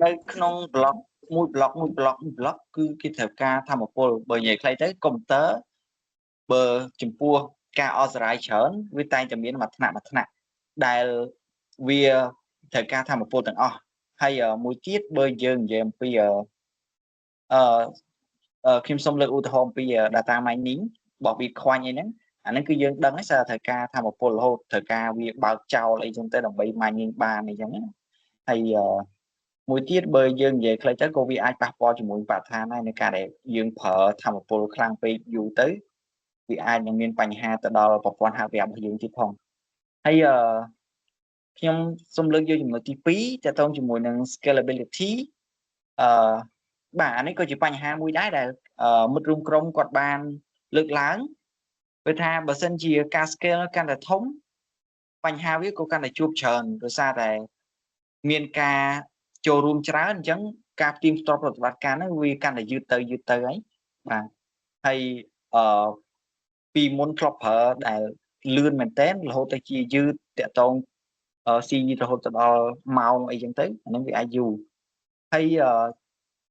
នៅក្នុង block មួយ block គឺគេត្រូវការថាមពលបើនិយាយខ្លីទៅកុំព្យូទ័រ បើចំពោះការអសរាយច្រើនវាតែងតែមានមួយថ្នាក់ដែលវាត្រូវការធម្មពលទាំងអស់ហើយមួយទៀតបើយើងនិយាយអំពីខ្ញុំសូមលើកឧទាហរណ៍អំពី data mining របស់ Bitcoin អីហ្នឹងអាហ្នឹងគឺយើងដឹងហើយថាត្រូវការធម្មពលរហូតត្រូវការវាបើកចោលអីចឹងទៅដើម្បី mining បានអីចឹងណាហើយមួយទៀតបើយើងនិយាយខ្លីទៅក៏វាអាចប៉ះពាល់ជាមួយបរិស្ថានដែរនៅការដែលយើងប្រើធម្មពលខ្លាំងពេកយូរទៅវាអាចនឹងមានបញ្ហាទៅដល់ប្រព័ន្ធហាត់វគ្គរបស់យើងទៀតផងហើយខ្ញុំសូមលើកយកចំណុចទី2ទាក់ទងជាមួយនឹង scalability បាទអានេះក៏ជាបញ្ហាមួយដែរដែលមិត្តរួមក្រុមគាត់បានលើកឡើងព្រោះថាបើសិនជាការ scale កាន់តែធំបញ្ហាវាក៏កាន់តែជួបច្រើនដោយសារតែមានការចូលរួមច្រើនអញ្ចឹងការផ្ទៀងផ្ទាត់ប្រតិបត្តិការហ្នឹងវាកាន់តែយឺតទៅហើយបាទហើយពីមុនធ្លាប់ប្រើដែលលឿនមែនតើរហូតទៅជាយឺតតាក់ទងស៊ីរហូតទៅដល់ម៉ោងអីចឹងទៅអាហ្នឹងវាអាចយូរហើយ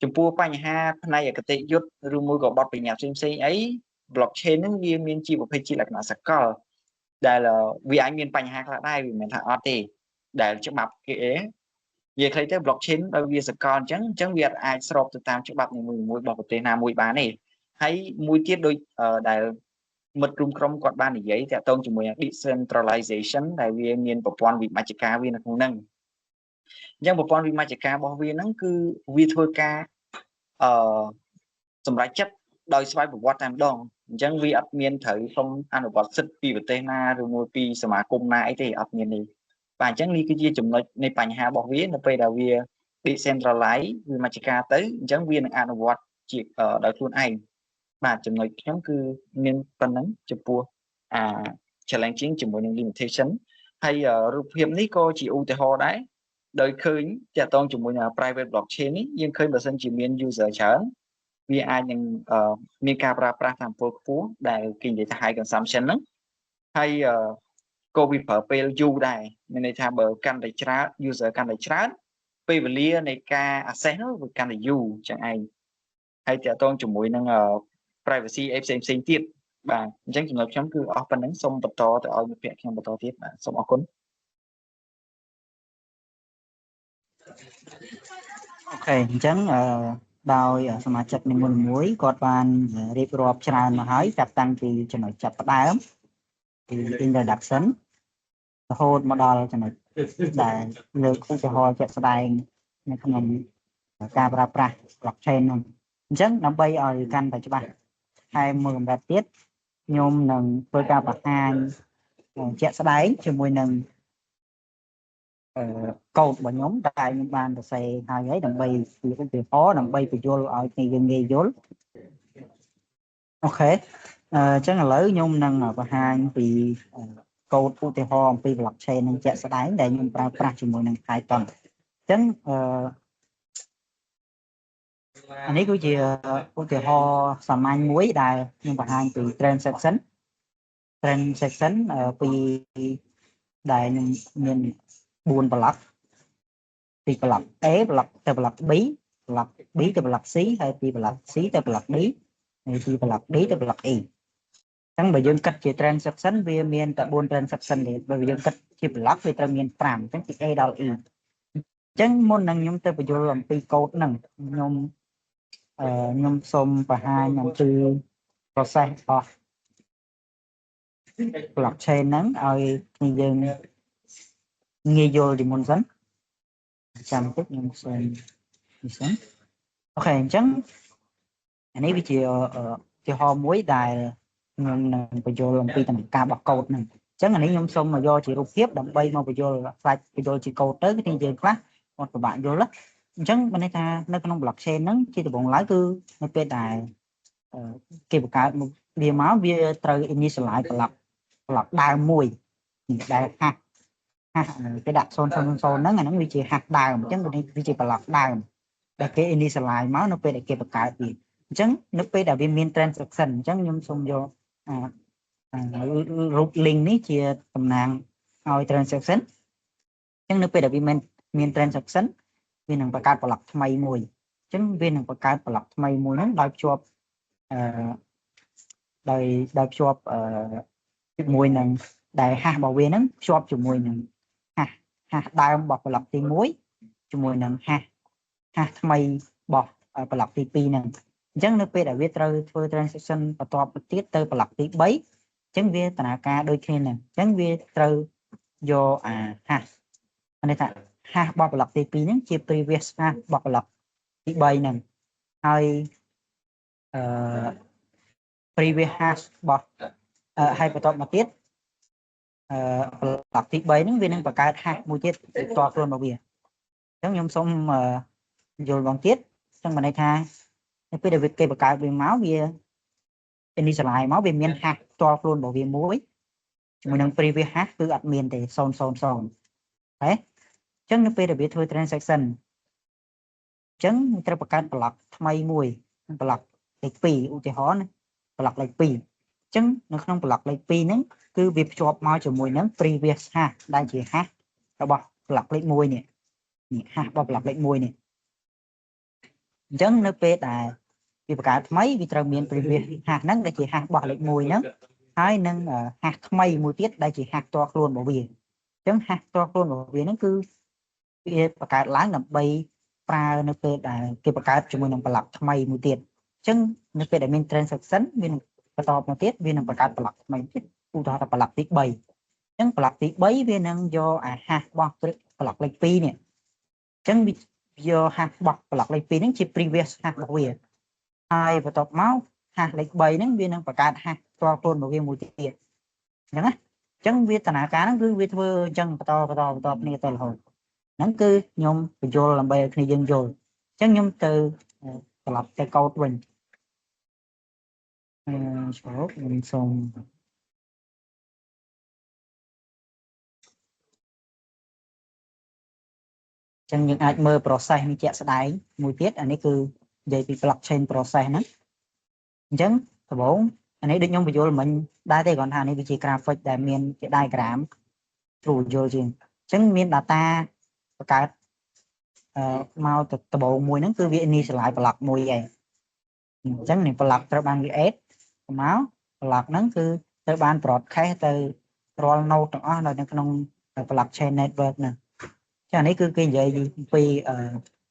ចំពោះបញ្ហាផ្នែកអគតិយុត្តឬមួយក៏បទបញ្ញត្តិផ្សេងអី blockchain ហ្នឹងវាមានជីវភាពជាលក្ខណៈសកលដែលវាអាចមានបញ្ហាខ្លះដែរវាមិនមែនថាអត់ទេដែលច្បាប់គេនិយាយខ្លីទៅ blockchain ដោយវាសកលអញ្ចឹងវាអាចស្របទៅតាមច្បាប់នីមួយៗរបស់ប្រទេសណាមួយបានទេហើយមួយទៀតដូចដែលមិត្តរួមក្រុមគាត់បាននិយាយតាក់ទងជាមួយ decentralization ដែលវាមានប្រព័ន្ធវិមជ្ឈការវានៅក្នុងហ្នឹងអញ្ចឹងប្រព័ន្ធវិមជ្ឈការរបស់វាហ្នឹងគឺវាធ្វើការសម្រាប់ចិត្តដោយស្វ័យប្រវត្តិតែម្ដងអញ្ចឹងវាអត់មានត្រូវសុំអនុវត្តសិទ្ធិពីប្រទេសណាឬមួយពីសមាគមណាអីទេអត់មានទេបាទអញ្ចឹងនេះគឺជាចំណុចនៃបញ្ហារបស់វានៅពេលដែលវា decentralize វិមជ្ឈការទៅអញ្ចឹងវានឹងអនុវត្តជាដោយខ្លួនឯងបាទចំណុចខ្ញុំគឺមានប៉ុណ្ណឹងចំពោះchallenging ជាមួយនឹង limitation ហើយរូបភាពនេះក៏ជាឧទាហរណ៍ដែរដោយឃើញតាក់ទងជាមួយនឹង private blockchain នេះយើងឃើញបើសិនជាមាន user ច្រើនវាអាចនឹងមានការប្រើប្រាស់ថាមពលខ្ពស់ដែលគេនិយាយថា high consumption ហ្នឹងហើយក៏វាប្រើពេលយូរដែរមានន័យថាបើកាន់តែច្រើន user កាន់តែច្រើនពេលវេលានៃការ access នោះវាកាន់តែយូរចឹងឯងហើយតាក់ទងជាមួយនឹងprivacy អីផ្សេងទៀតបាទអញ្ចឹងចំណុចខ្ញុំគឺអស់ប៉ុណ្្នឹងសូមបន្តទៅឲ្យមិត្តភក្តិខ្ញុំបន្តទៀតបាទសូមអរគុណអូខេអញ្ចឹងដោយសមាជិកនីមួយៗគាត់បានរៀបរាប់ច្រើនមកហើយចាប់តាំងពីចំណុចចាប់ផ្ដើមពី introduction រហូតមកដល់ចំណុចដែលលើកឧទាហរណ៍ជាក់ស្ដែងនៅក្នុងការប្រើប្រាស់ blockchain ហ្នឹងអញ្ចឹងដើម្បីឲ្យកាន់តែច្បាស់ហើយមួយកម្រិតទៀតខ្ញុំនឹងធ្វើការបង្ហាញជាក់ស្ដែងជាមួយនឹងកូដរបស់ខ្ញុំដែលខ្ញុំបានសរសេរហើយដើម្បីជាឧទាហរណ៍ដើម្បីបញ្យល់ឲ្យគ្នាយើងងាយយល់អូខេអញ្ចឹងឥឡូវខ្ញុំនឹងបង្ហាញពីកូដឧទាហរណ៍អំពី blockchain នឹងជាក់ស្ដែងដែលខ្ញុំប្រើប្រាស់ជាមួយនឹង Python អញ្ចឹងអានេះគឺជាឧទាហរណ៍សាមញ្ញមួយដែលខ្ញុំបង្ហាញពី transaction ពីដែលខ្ញុំមាន4 block ពី block A block ទៅ block B block B ទៅ block C ហើយពី block C ទៅ block D ហើយពី block D ទៅ block E អញ្ចឹងបើយើងគិតជា transaction វាមានតែ4 transaction ទេបើយើងគិតជា block វាត្រូវមាន5អញ្ចឹងពី A ដល់ E អញ្ចឹងមុននឹងខ្ញុំទៅបញ្យល់អំពីកូដហ្នឹងខ្ញុំសូមបង្ហាញអំពី process របស់ blockchain ហ្នឹងឲ្យយើងងាយយល់ពីមុនសិនចាំតិចខ្ញុំសូមនេះសិនអូខេអញ្ចឹងអានេះវាជាឧទាហរណ៍មួយដែលខ្ញុំនឹងបញ្យល់អំពីដំណើរការបោះកូដហ្នឹងអញ្ចឹងអានេះខ្ញុំសូមមកយកជារូបភាពដើម្បីមកបញ្យល់ខ្លាចបញ្យល់ជាកូដទៅគឺយើងខ្លះគាត់ពិបាកយល់អញ្ចឹងមានន័យថានៅក្នុង blockchain ហ្នឹងជាដំបូងឡើយគឺនៅពេលដែលគេបង្កើតវាមកវាត្រូវ initialize block ដើមមួយដែលហាស់គេដាក់000ហ្នឹងអាហ្នឹងវាជាហាស់ដើមអញ្ចឹងវាជា block ដើមដែលគេ initialize មកនៅពេលដែលគេបង្កើតវាអញ្ចឹងនៅពេលដែលវាមាន transaction អញ្ចឹងខ្ញុំសូមយករូប link នេះជាតំណាងឲ្យ transaction អញ្ចឹងនៅពេលដែលវាមាន transaction វានឹងបង្កើត block ថ្មីមួយអញ្ចឹងវានឹងបង្កើត block ថ្មីមួយហ្នឹងដោយភ្ជាប់ ដោយភ្ជាប់ជាមួយនឹងដែលហាស់របស់វាហ្នឹងភ្ជាប់ជាមួយនឹងហាស់ដើមរបស់ប្លុកទី1ជាមួយនឹងហាស់ថ្មីរបស់ប្លុកទី2ហ្នឹងអញ្ចឹងនៅពេលដែលវាត្រូវធ្វើ transaction បន្ទាប់ទៅទៀតទៅប្លុកទី3អញ្ចឹងវាដំណើរការដូចគ្នាហ្នឹងអញ្ចឹងវាត្រូវយកហាស់នេះថាហាស់របស់ប្លុកទី2ហ្នឹងជា previous hash របស់ប្លុកទី3ហ្នឹងហើយprevious hash របស់ហើយបន្ទាប់មកទៀតប្លុកទី3ហ្នឹងវានឹងបង្កើត hash មួយទៀតផ្ទាល់ខ្លួនរបស់វាអញ្ចឹងខ្ញុំសូមយល់បងទៀតអញ្ចឹងមានន័យថានៅពេលដែលគេបង្កើតវាមកវា initialize មកវាមាន hash ផ្ទាល់ខ្លួនរបស់វាមួយជាមួយនឹង previous hash គឺអត់មានទេ000ហេអញ្ចឹងនៅពេលដែលវាធ្វើ transaction អញ្ចឹងត្រូវបង្កើតប្លុកថ្មីមួយប្លុកលេខ2ឧទាហរណ៍ណាប្លុកលេខ2អញ្ចឹងនៅក្នុងប្លុកលេខ2ហ្នឹងគឺវាភ្ជាប់មកជាមួយនឹង previous hash ដែលជា hash របស់ប្លុកលេខ1នេះ hash របស់ប្លុកលេខ1នេះអញ្ចឹងនៅពេលដែលវាបង្កើតថ្មីវាត្រូវមាន previous hash ហ្នឹងដែលជា hash របស់លេខ1ហ្នឹងហើយនឹង hash ថ្មីមួយទៀតដែលជា hash ផ្ទាល់ខ្លួនរបស់វាអញ្ចឹង hash ផ្ទាល់ខ្លួនរបស់វាហ្នឹងគឺវាបង្កើតឡើងដើម្បីប្រើនៅពេលដែលគេបង្កើតជាមួយនឹងប្លុកថ្មីមួយទៀតអញ្ចឹងនៅពេលដែលមាន transaction វានឹងបន្តមកទៀតវានឹងបង្កើតប្លុកថ្មីទៀតឧទាហរណ៍ថាប្លុកទី3អញ្ចឹងប្លុកទី3វានឹងយកhash របស់ប្លុកលេខ2នេះអញ្ចឹងវាយក hash របស់ប្លុកលេខ2ហ្នឹងជា previous hash របស់វាហើយបន្ទាប់មក hash លេខ3ហ្នឹងវានឹងបង្កើត hash ផ្ទាល់ខ្លួនរបស់វាមួយទៀតអញ្ចឹងណាអញ្ចឹងវាដំណើរការហ្នឹងគឺវាធ្វើអញ្ចឹងបន្តគ្នាទៅរហូតហ្នឹងគឺខ្ញុំបញ្យល់ដើម្បីឲ្យគ្នាយើងយល់អញ្ចឹងខ្ញុំទៅត្រឡប់ទៅកូដវិញខ្ញុំសូមអញ្ចឹងយើងអាចមើល process នេះជាក់ស្ដែងមួយទៀតអានេះគឺនិយាយពី blockchain process ហ្នឹងអញ្ចឹងដំបូងអានេះដូចខ្ញុំបញ្យល់មិញដែរទេគ្រាន់ថានេះវាជា graphic ដែលមានជា diagram ត្រួសយល់ជាងអញ្ចឹងមាន data បង្កើតមកទៅដំបូងមួយហ្នឹងគឺវា initialize block មួយឯងអញ្ចឹងនេះ block ត្រូវបាន create មក block ហ្នឹងគឺត្រូវបាន broadcast ទៅរាល់ node ទាំងអស់នៅក្នុង blockchain network ហ្នឹងចានេះគឺគេនិយាយពី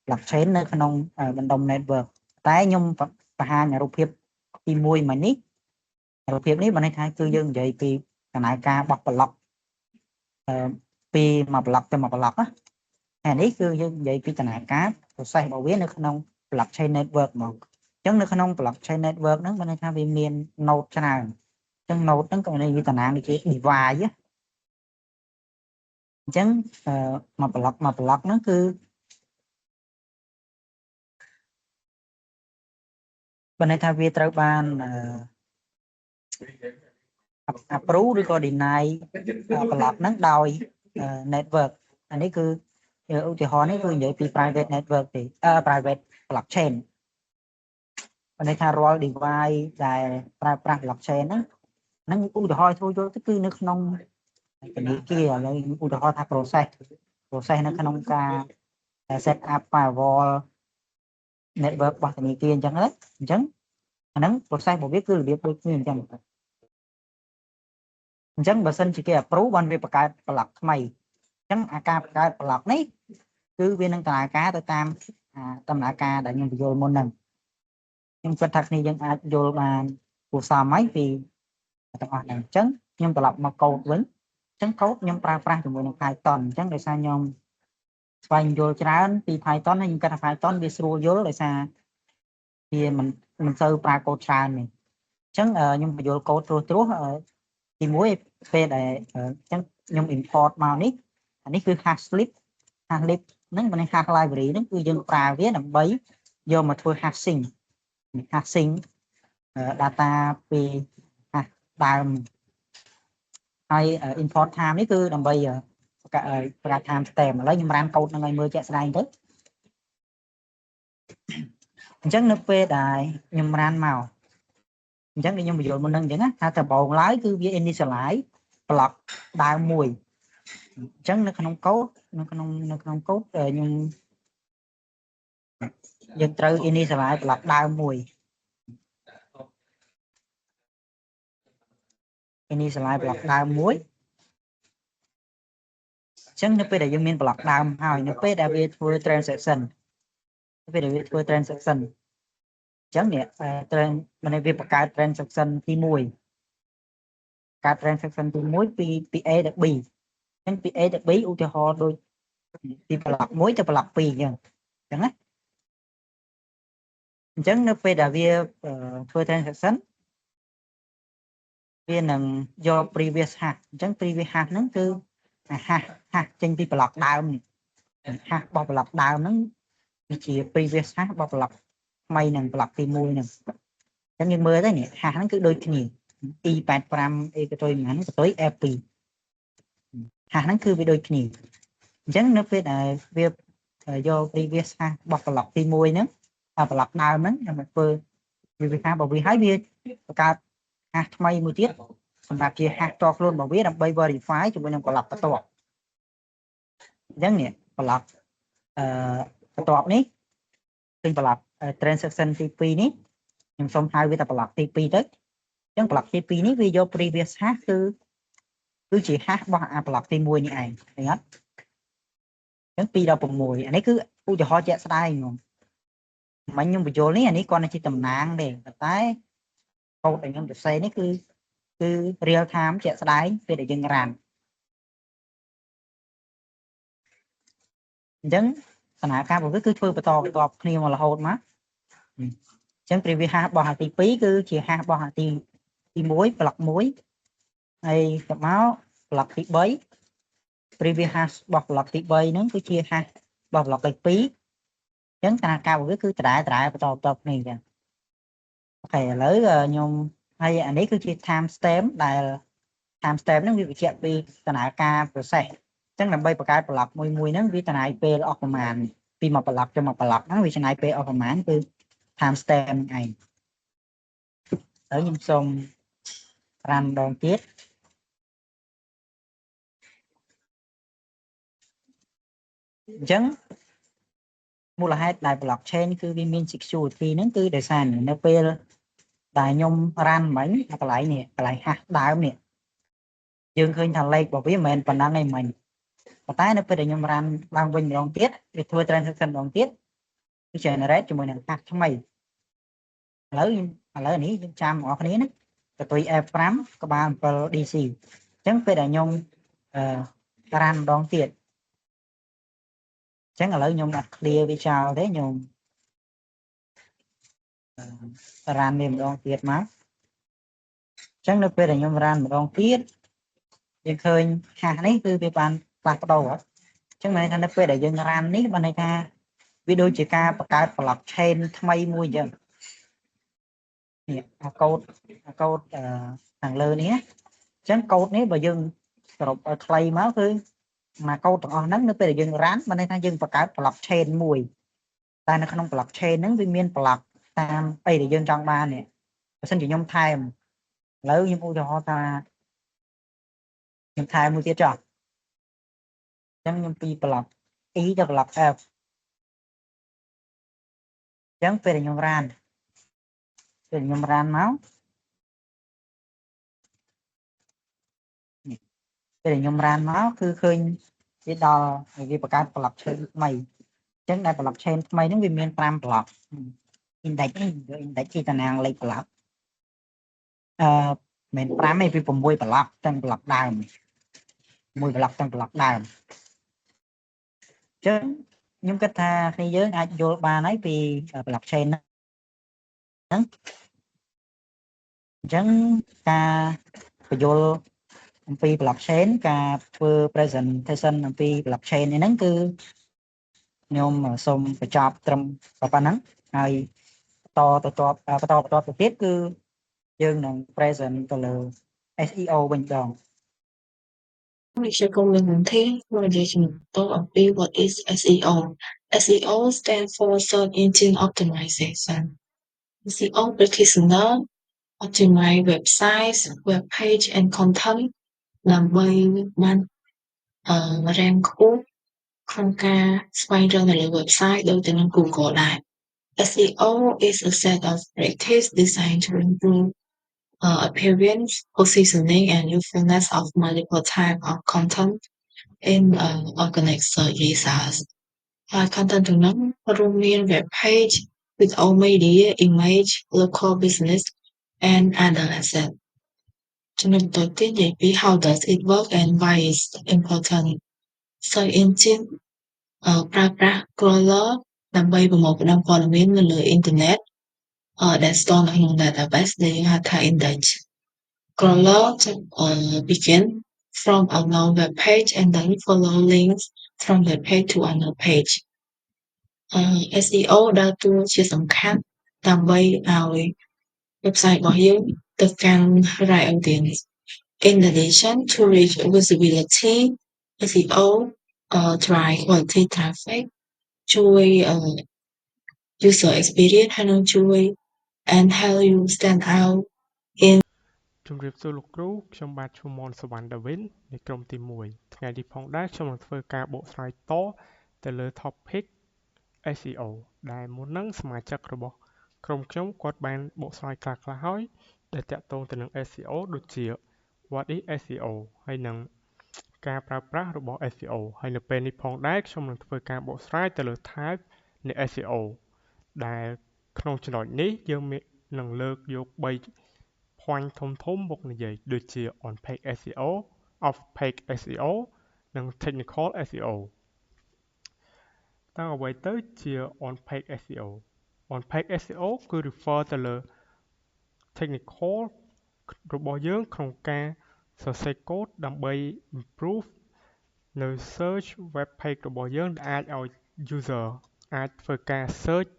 blockchain នៅក្នុងបណ្ដុំ network តែខ្ញុំបង្ហាញរូបភាពទី1មកនេះរូបភាពនេះបានន័យថាគឺយើងនិយាយពីដំណើរការបោះ block ពីមួយ block ទៅមួយ block ណាអានេះគឺយើងនិយាយពីដំណើរការ process របស់វានៅក្នុង blockchain network ហ្មងអញ្ចឹងនៅក្នុង blockchain network ហ្នឹងបានន័យថាវាមាន node ច្រើនអញ្ចឹង node ហ្នឹងក៏មានវាតំណាងដូចជា device អញ្ចឹងមួយ block ហ្នឹងគឺបានន័យថាវាត្រូវបាន approve ឬក៏ deny block ហ្នឹងដោយ network អានេះគឺឧទាហរណ៍នេះគឺនិយាយពី private network ទេ private blockchain បានន័យថារាល់ device ដែលប្រើប្រាស់ blockchain ហ្នឹងឧទាហរណ៍ធ្វើយល់ទៅគឺនៅក្នុងធនាគារឥឡូវឧទាហរណ៍ថា process នៅក្នុងការ set up firewall network របស់ធនាគារអញ្ចឹងណាអញ្ចឹងអាហ្នឹង process របស់វាគឺរបៀបដូចគ្នាអញ្ចឹងបើសិនជាគេ approve បានវាបង្កើត block ថ្មីអញ្ចឹងអាការបង្កើត block នេះគឺវានឹងដំណើរការទៅតាមដំណើរការដែលខ្ញុំបញ្យល់មុនហ្នឹងខ្ញុំគិតថាគ្នាយើងអាចយល់បានគួរសមហើយពីទាំងអស់ហ្នឹងអញ្ចឹងខ្ញុំត្រឡប់មកកូដវិញអញ្ចឹងកូដខ្ញុំប្រើប្រាស់ជាមួយនឹង Python អញ្ចឹងដោយសារខ្ញុំស្វែងយល់ច្រើនពី Python ហើយខ្ញុំគិតថា Python វាស្រួលយល់ដោយសារវាមិនសូវប្រើកូដច្រើននេះអញ្ចឹងខ្ញុំបញ្យល់កូដត្រួសទី1ពេលដែលអញ្ចឹងខ្ញុំ import មកនេះអានេះគឺ hashlib ហ្នឹងមិន hash library ហ្នឹងគឺយើងប្រើវាដើម្បីយកមកធ្វើ hashing data ពី hash ដើមហើយ import time នេះគឺដើម្បីប្រើ time stamp ឥឡូវខ្ញុំរានកូដហ្នឹងឲ្យមើលជាក់ស្ដែងទៅអញ្ចឹងនៅពេលដែលខ្ញុំរានមកអញ្ចឹងខ្ញុំបញ្យល់មុនហ្នឹងអញ្ចឹងថាដំបូងឡើយគឺវា initialize block ដើមមួយអញ្ចឹងនៅក្នុងកូដខ្ញុំយើងត្រូវ initialize block ដើមមួយ initialize block ដើមមួយអញ្ចឹងនៅពេលដែលយើងមាន block ដើមហើយនៅពេលដែលវាធ្វើ transaction នៅពេលដែលវាធ្វើ transaction អញ្ចឹងនេះମାନେវាបង្កើត transaction ទី1កើត transaction ទី1ពី A ទៅ B អញ្ចឹងពី A ទៅ B ឧទាហរណ៍ដូចពី block 1ទៅ block 2អញ្ចឹងណាអញ្ចឹងនៅពេលដែលវាធ្វើ transaction វានឹងយក previous hash អញ្ចឹង previous hash ហ្នឹងគឺ hash ចេញពី block ដើមនេះ hash របស់ block ដើមហ្នឹងវាជា previous hash របស់ block ថ្មីនឹង block ទី1ហ្នឹងអញ្ចឹងយើងមើលទៅនេះ hash ហ្នឹងគឺដូចគ្នា e85 អីក៏ទៅហ្នឹងក៏ទៅ f2 hash ហ្នឹងគឺវាដូចគ្នាអញ្ចឹងនៅពេលដែលវាយក previous hash របស់ block ទី1ហ្នឹងblock ដើមហ្នឹងខ្ញុំធ្វើ previous hash របស់វាហើយវាបង្កើត hash ថ្មីមួយទៀតសម្រាប់ជា hash តខ្លួនរបស់វាដើម្បី verify ជាមួយនឹង block បន្ទាប់អញ្ចឹងនេះ block បន្ទាប់នេះឃើញ block transaction ទី2នេះខ្ញុំសូមហៅវាថា block ទី2ទៅអញ្ចឹង block ទី2នេះវាយក previous hash គឺជា hash របស់ block ទី1នេះឯងឃើញអត់អញ្ចឹង2ដល់6អានេះគឺឧទាហរណ៍ជាក់ស្ដែងហ្មងមិញខ្ញុំបញ្យល់នេះអានេះគាត់ជាតំណាងទេតែកូដដែលខ្ញុំសរសេរនេះគឺ real time ជាក់ស្ដែងពេលដែលយើង run អញ្ចឹងដំណើរការរបស់វាគឺធ្វើបន្តគ្នាមករហូតមកអញ្ចឹង previous hash របស់ទី2គឺជា hash របស់ទី1 block 1ហើយទៅមក block ទី3 previous hash របស់ block ទី3ហ្នឹងគឺជា hash របស់ block លេខ2អញ្ចឹងដំណើរការរបស់វាគឺដដែលបន្តគ្នាអញ្ចឹងអូខេឥឡូវខ្ញុំហើយអានេះគឺជា time stamp ដែល time stamp ហ្នឹងវាបញ្ជាក់ពីដំណើរការ process អញ្ចឹងដើម្បីបង្កើត block មួយហ្នឹងវាចំណាយពេលអស់ប្រមាណពីមួយ block ទៅមួយ block ហ្នឹងវាចំណាយពេលអស់ប្រមាណគឺ time stamp ឯងហើយខ្ញុំសូម run ដងទៀតអញ្ចឹងមូលហេតុដែល blockchain គឺវាមាន security ហ្នឹងគឺដោយសារនៅពេលដែលខ្ញុំ run មិញកន្លែងនេះកន្លែង hash ដើមនេះយើងឃើញថាលេខរបស់វាមិនមែនប៉ុណ្ណឹងឯងមិញប៉ុន្តែនៅពេលដែលខ្ញុំ run ឡើងវិញម្ដងទៀតវាធ្វើ transaction ម្ដងទៀតវា generate ជាមួយនឹង hash ថ្មីឥឡូវនេះយើងចាំបងប្អូនគ្នាណាកតុយ F5 ក្បាល 7 DC អញ្ចឹងពេលដែលខ្ញុំrun ម្ដងទៀតអញ្ចឹងឥឡូវខ្ញុំអត់ clear វាចោលទេខ្ញុំ run វាម្ដងទៀតមកអញ្ចឹងនៅពេលដែលខ្ញុំ run ម្ដងទៀតយើងឃើញ hash នេះគឺវាបានផ្លាស់ប្ដូរអញ្ចឹងមានន័យថានៅពេលដែលយើង run នេះបានន័យថាវាដូចជាការបង្កើត blockchain ថ្មីមួយអញ្ចឹងនេះកូដខាងលើនេះអញ្ចឹងកូដនេះបើយើងសរុបឲ្យខ្លីមកគឺមកកូដទាំងអស់ហ្នឹងនៅពេលដែលយើង run បានន័យថាយើងបង្កើត blockchain មួយតែនៅក្នុង blockchain ហ្នឹងវាមាន block តាមអីដែលយើងចង់បាននេះបើសិនជាខ្ញុំថែមឥឡូវខ្ញុំឧទាហរណ៍ថាខ្ញុំថែមមួយទៀតចុះអញ្ចឹងខ្ញុំពី block E ទៅ block F អញ្ចឹងពេលដែលខ្ញុំ run មកពេលដែលខ្ញុំ run មកគឺឃើញវាដល់វាបង្កើត blockchain ថ្មីអញ្ចឹងដែល blockchain ថ្មីហ្នឹងវាមាន5 block index នេះ index ជាតំណាងលេខ block មិន5ទេពី6 block ទាំង block ដើម1 block ទាំង block ដើមអញ្ចឹងខ្ញុំគិតថាគ្នាយើងអាចយល់បានហើយពី blockchain ហ្នឹងអញ្ចឹងការបញ្យល់អំពី blockchain ការធ្វើ presentation អំពី blockchain ហ្នឹងគឺខ្ញុំសូមបញ្ចប់ត្រឹមប៉ុណ្ណឹងហើយបន្តទៅទៀតគឺយើងនឹង present ទៅលើ SEO វិញម្ដង Mixture complementing validation of what is SEO. SEO stands for Search Engine Optimization. SEO practitioner optimize websites, web page and content ដើម្បីបានrank ខ្ពស់ក្នុងការស្វែងរកនៅលើ website ដូចទៅនឹង Google ដែរ SEO is a set of practice designed to improve appearance, positioning, and usefulness of multiple types of content in organic search results. Content ទាំងនោះរួមមាន web page, video media, image, local business, and other assets. ចំណុចបន្ទាប់ទៀតនិយាយពី how does it work and why it's important. Search engine ប្រើប្រាស់ crawler ដើម្បីប្រមូលផ្ដុំព័ត៌មាននៅលើអ៊ីនធឺណិតដែលស្ថិតនៅក្នុង database ដែលយើងហៅថា index. Crawler begin from a known web page and then follow links from that page to another page. SEO ដើរតួជាសំខាន់ដើម្បីឲ្យ website របស់យើងទៅកាន់ right audience. In addition to reach visibility, SEO drive quality traffic ជួយ user experience ហើយនឹងជួយ and help you stand out in ជំរាបសួរលោកគ្រូខ្ញុំបាទឈ្មោះមនសវណ្ណដាវិននៃក្រុមទី1ថ្ងៃនេះផងដែរខ្ញុំនឹងធ្វើការបកស្រាយតទៅលើ topic SEO ដែលមុនហ្នឹងសមាជិករបស់ក្រុមខ្ញុំគាត់បានបកស្រាយខ្លះៗហើយដែលតាក់ទងទៅនឹង SEO ដូចជា what is SEO ហើយនឹងការប្រើប្រាស់របស់ SEO ហើយនៅពេលនេះផងដែរខ្ញុំនឹងធ្វើការបកស្រាយទៅលើ type នៃ SEO ដែលក្នុងចំណុចនេះយើងនឹងលើកយក3 point ធំមកនិយាយដូចជា on page SEO, off page SEO និង technical SEO តើអ្វីទៅជា on page SEO on page SEO គឺ refer ទៅលើ technical របស់យើងក្នុងការសរសេរកូដដើម្បី improve នៅ search web page របស់យើងដែលអាចឲ្យ user អាចធ្វើការ search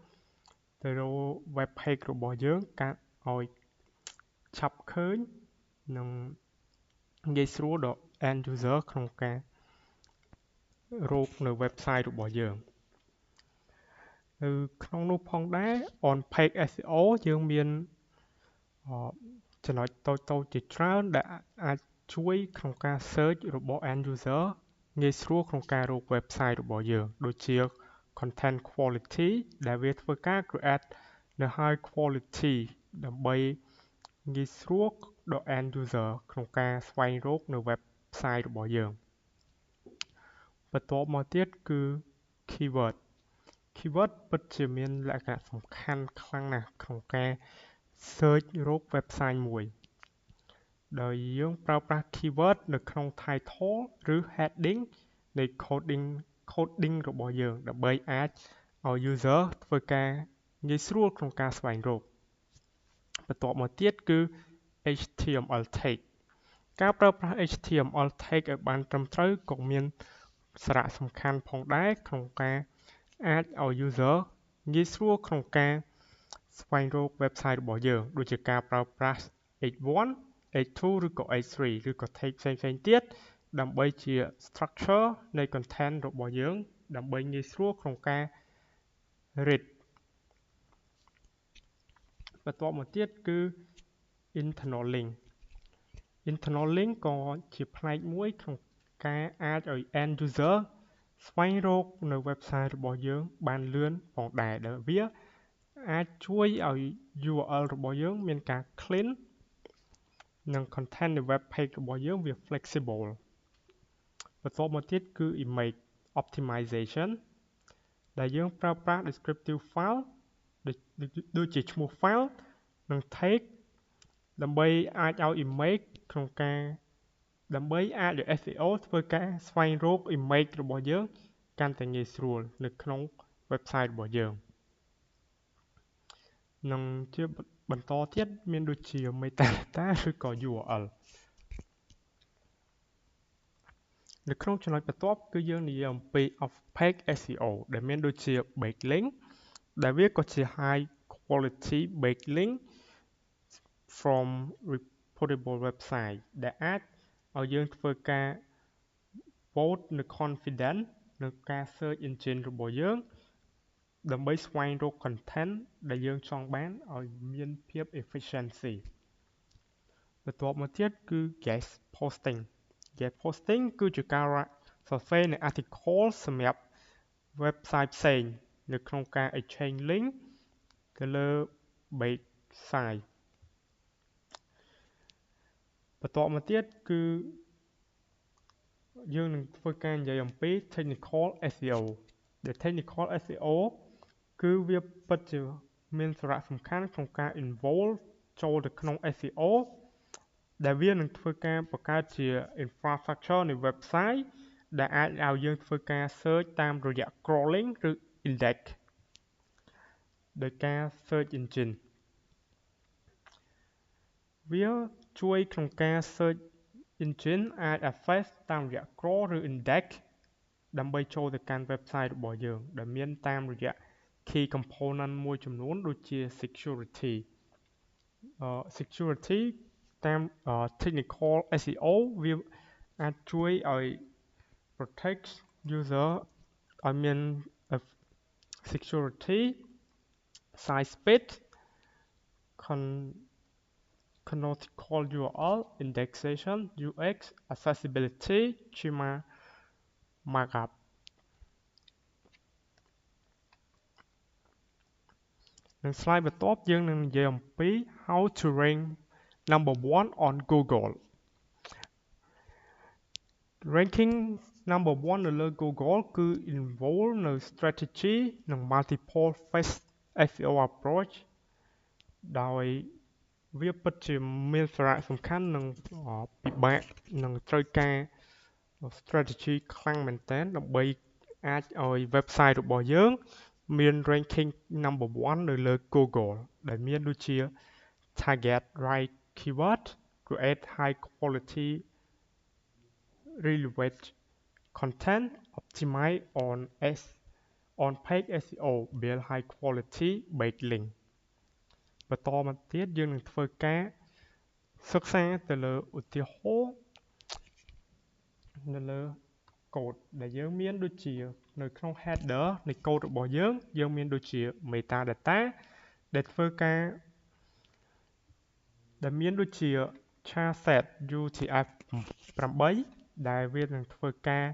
ទៅលើ web page របស់យើងការឲ្យឆាប់ឃើញនិងងាយស្រួលដល់ end user ក្នុងការរកនៅ website របស់យើងនៅក្នុងនោះផងដែរ on page SEO យើងមានចំណុចតូចៗជាច្រើនដែលអាចជួយក្នុងការ search របស់ end user ងាយស្រួលក្នុងការរក website របស់យើងដូចជា content quality ដែលវាធ្វើការ create នៅ high quality ដើម្បីងាយស្រួលដល់ end user ក្នុងការស្វែងរកនៅ website របស់យើងបន្ទាប់មកទៀតគឺ keyword keyword ពិតជាមានលក្ខណៈសំខាន់ខ្លាំងណាស់ក្នុងការ search រក website មួយដោយយើងប្រើប្រាស់ keyword នៅក្នុង title ឬ heading នៃ coding របស់យើងដើម្បីអាចឲ្យ user ធ្វើការងាយស្រួលក្នុងការស្វែងរកបន្ទាប់មកទៀតគឺ HTML tag ការប្រើប្រាស់ HTML tag ឲ្យបានត្រឹមត្រូវក៏មានសារៈសំខាន់ផងដែរក្នុងការអាចឲ្យ user ងាយស្រួលក្នុងការស្វែងរក website របស់យើងដូចជាការប្រើប្រាស់ H1 H2 ឬក៏ H3 ឬក៏ tag ផ្សេងៗទៀតដើម្បីជា structure នៃ content របស់យើងដើម្បីងាយស្រួលក្នុងការ read បន្ទាប់មកទៀតគឺ internal link internal link ក៏ជាផ្នែកមួយក្នុងការអាចឲ្យ end user ស្វែងរកនៅ website របស់យើងបានលឿនផងដែរដែលវាអាចជួយឲ្យ URL របស់យើងមានការ clean និង content នៃ web page របស់យើងវា flexible បន្ទាប់មកទៀតគឺ image optimization ដែលយើងប្រើប្រាស់ descriptive file ដូចជាឈ្មោះ file និង tag ដើម្បីអាចឲ្យ image ក្នុងការដើម្បីអាចឲ្យ SEO ធ្វើការស្វែងរក image របស់យើងកាន់តែងាយស្រួលនៅក្នុង website របស់យើងនិងជាបន្តទៀតមានដូចជា metadata ឬក៏ URL នៅក្នុងចំណុចបន្ទាប់គឺយើងនិយាយអំពី off page SEO ដែលមានដូចជា backlink ដែលវាក៏ជា high quality backlink from reputable website ដែលអាចឲ្យយើងធ្វើការ vote នៅ confidence នៅការ search engine របស់យើងដើម្បីស្វែងរក content ដែលយើងចង់បានឲ្យមានភាព efficiency បន្ទាប់មកទៀតគឺ guest posting guest posting គឺជាការសរសេរនៅ article សម្រាប់ website ផ្សេងនៅក្នុងការ exchange link ទៅលើ page site បន្ទាប់មកទៀតគឺយើងនឹងធ្វើការនិយាយអំពី technical SEO ដែល technical SEO គឺវាពិតជាមានសារៈសំខាន់ក្នុងការ involve ចូលទៅក្នុង SEO ដែលវានឹងធ្វើការបង្កើតជា infrastructure នៃ website ដែលអាចឲ្យយើងធ្វើការ search តាមរយៈ crawling ឬ index ដោយការ search engine វាជួយក្នុងការ search engine អាច access តាមរយៈ crawl ឬ index ដើម្បីចូលទៅកាន់ website របស់យើងដែលមានតាមរយៈ key component មួយចំនួនដូចជា security security តាម technical SEO វាអាចជួយឲ្យ protect user ឲ្យមាន security site speed canonical URL indexation UX accessibility schema markup នៅ slide បន្ទាប់យើងនឹងនិយាយអំពី how to rank number 1 on Google ranking number 1 នៅលើ Google គឺ involve នៅ strategy និង multiple phase SEO approach ដោយវាពិតជាមានសារៈសំខាន់និងពិបាកនឹងត្រូវការ strategy ខ្លាំងមែនទែនដើម្បីអាចឲ្យ website របស់យើងមាន ranking number 1 នៅលើ Google ដែលមានដូចជា target right keyword create high quality relevant content optimize on page SEO build high quality backlink បន្តមកទៀតយើងនឹងធ្វើការសិក្សាទៅលើឧទាហរណ៍នៅលើ code ដែលយើងមានដូចជានៅក្នុង header នៃ code របស់យើងមានដូចជា metadata ដែលធ្វើការដែលមានដូចជា charset UTF-8 ដែលវានឹងធ្វើការ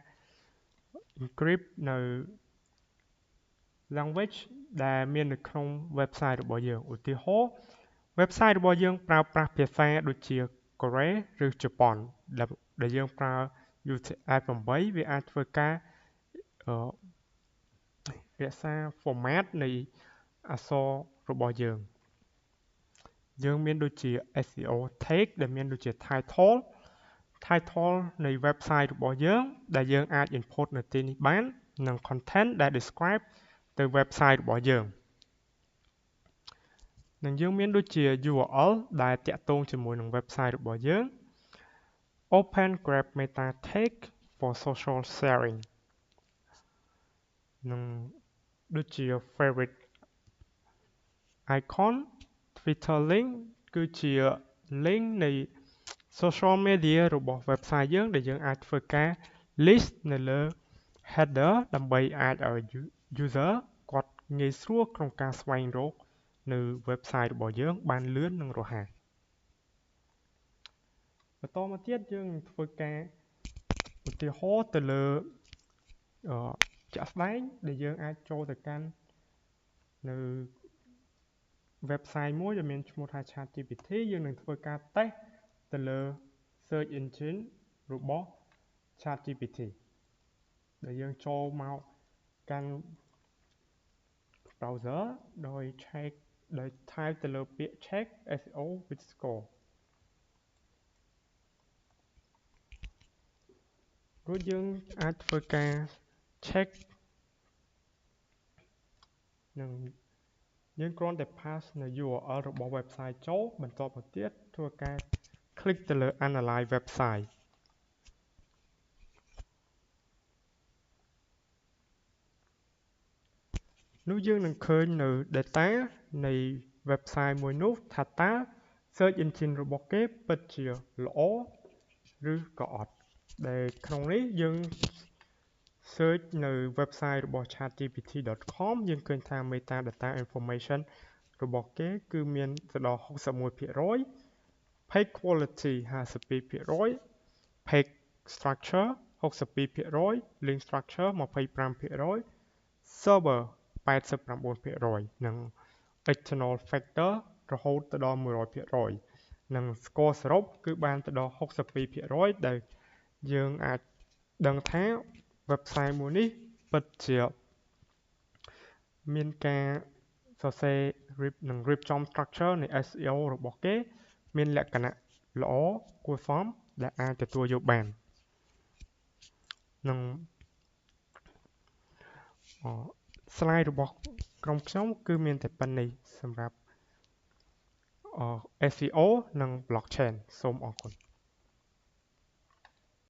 encrypt នៅ language ដែលមាននៅក្នុង website របស់យើងឧទាហរណ៍ website របស់យើងប្រើប្រាស់ភាសាដូចជាកូរ៉េឬជប៉ុនដែលយើងប្រើ UTF-8 វាអាចធ្វើការរក្សា format នៃអក្សររបស់យើងមានដូចជា SEO tag ដែលមានដូចជា title នៃ website របស់យើងដែលយើងអាច input នៅទីនេះបាននិង content ដែល describe ទៅ website របស់យើងនិងយើងមានដូចជា URL ដែលតាក់ទងជាមួយនឹង website របស់យើង Open Grab Meta Tag for social sharing និងដូចជា favorite icon Twitter link គឺជា link នៃ social media របស់ website យើងដែលយើងអាចធ្វើការ list នៅលើ header ដើម្បីអាចឲ្យ user គាត់ងាយស្រួលក្នុងការស្វែងរកនៅ website របស់យើងបានលឿននិងរហ័សបន្តមកទៀតយើងនឹងធ្វើការឧទាហរណ៍ទៅលើជាក់ស្ដែងដែលយើងអាចចូលទៅកាន់នៅ website មួយដែលមានឈ្មោះថា ChatGPT យើងនឹងធ្វើការ test ទៅលើ search engine របស់ ChatGPT ដែលយើងចូលមកកាន់ browser ដោយ check ដោយ type ទៅលើពាក្យ check SEO with score រួចយើងអាចធ្វើការ check និងយើងគ្រាន់តែ pass នៅ URL របស់ website ចូលបន្ទាប់មកទៀតធ្វើការ click ទៅលើ analyze website នោះយើងនឹងឃើញនៅ data នៃ website មួយនោះថាតើ search engine របស់គេពិតជាល្អឬក៏អត់ដែលក្នុងនេះយើង search នៅ website របស់ chatgpt.com យើងឃើញថា metadata information របស់គេគឺមានទៅដល់ 61% page quality 52% page structure 62% link structure 25% server 89% និង external factor រហូតទៅដល់ 100% និងស្គរសរុបគឺបានទៅដល់ 62% ដែលយើងអាចដឹងថា website មួយនេះពិតជាមានការសរសេរនិងរៀបចំ structure នៃ SEO របស់គេមានលក្ខណៈល្អគួរសមដែលអាចទទួលយកបាននិងslide របស់ក្រុមខ្ញុំគឺមានតែប៉ុណ្ណេះសម្រាប់SEO និង blockchain សូមអរគុណ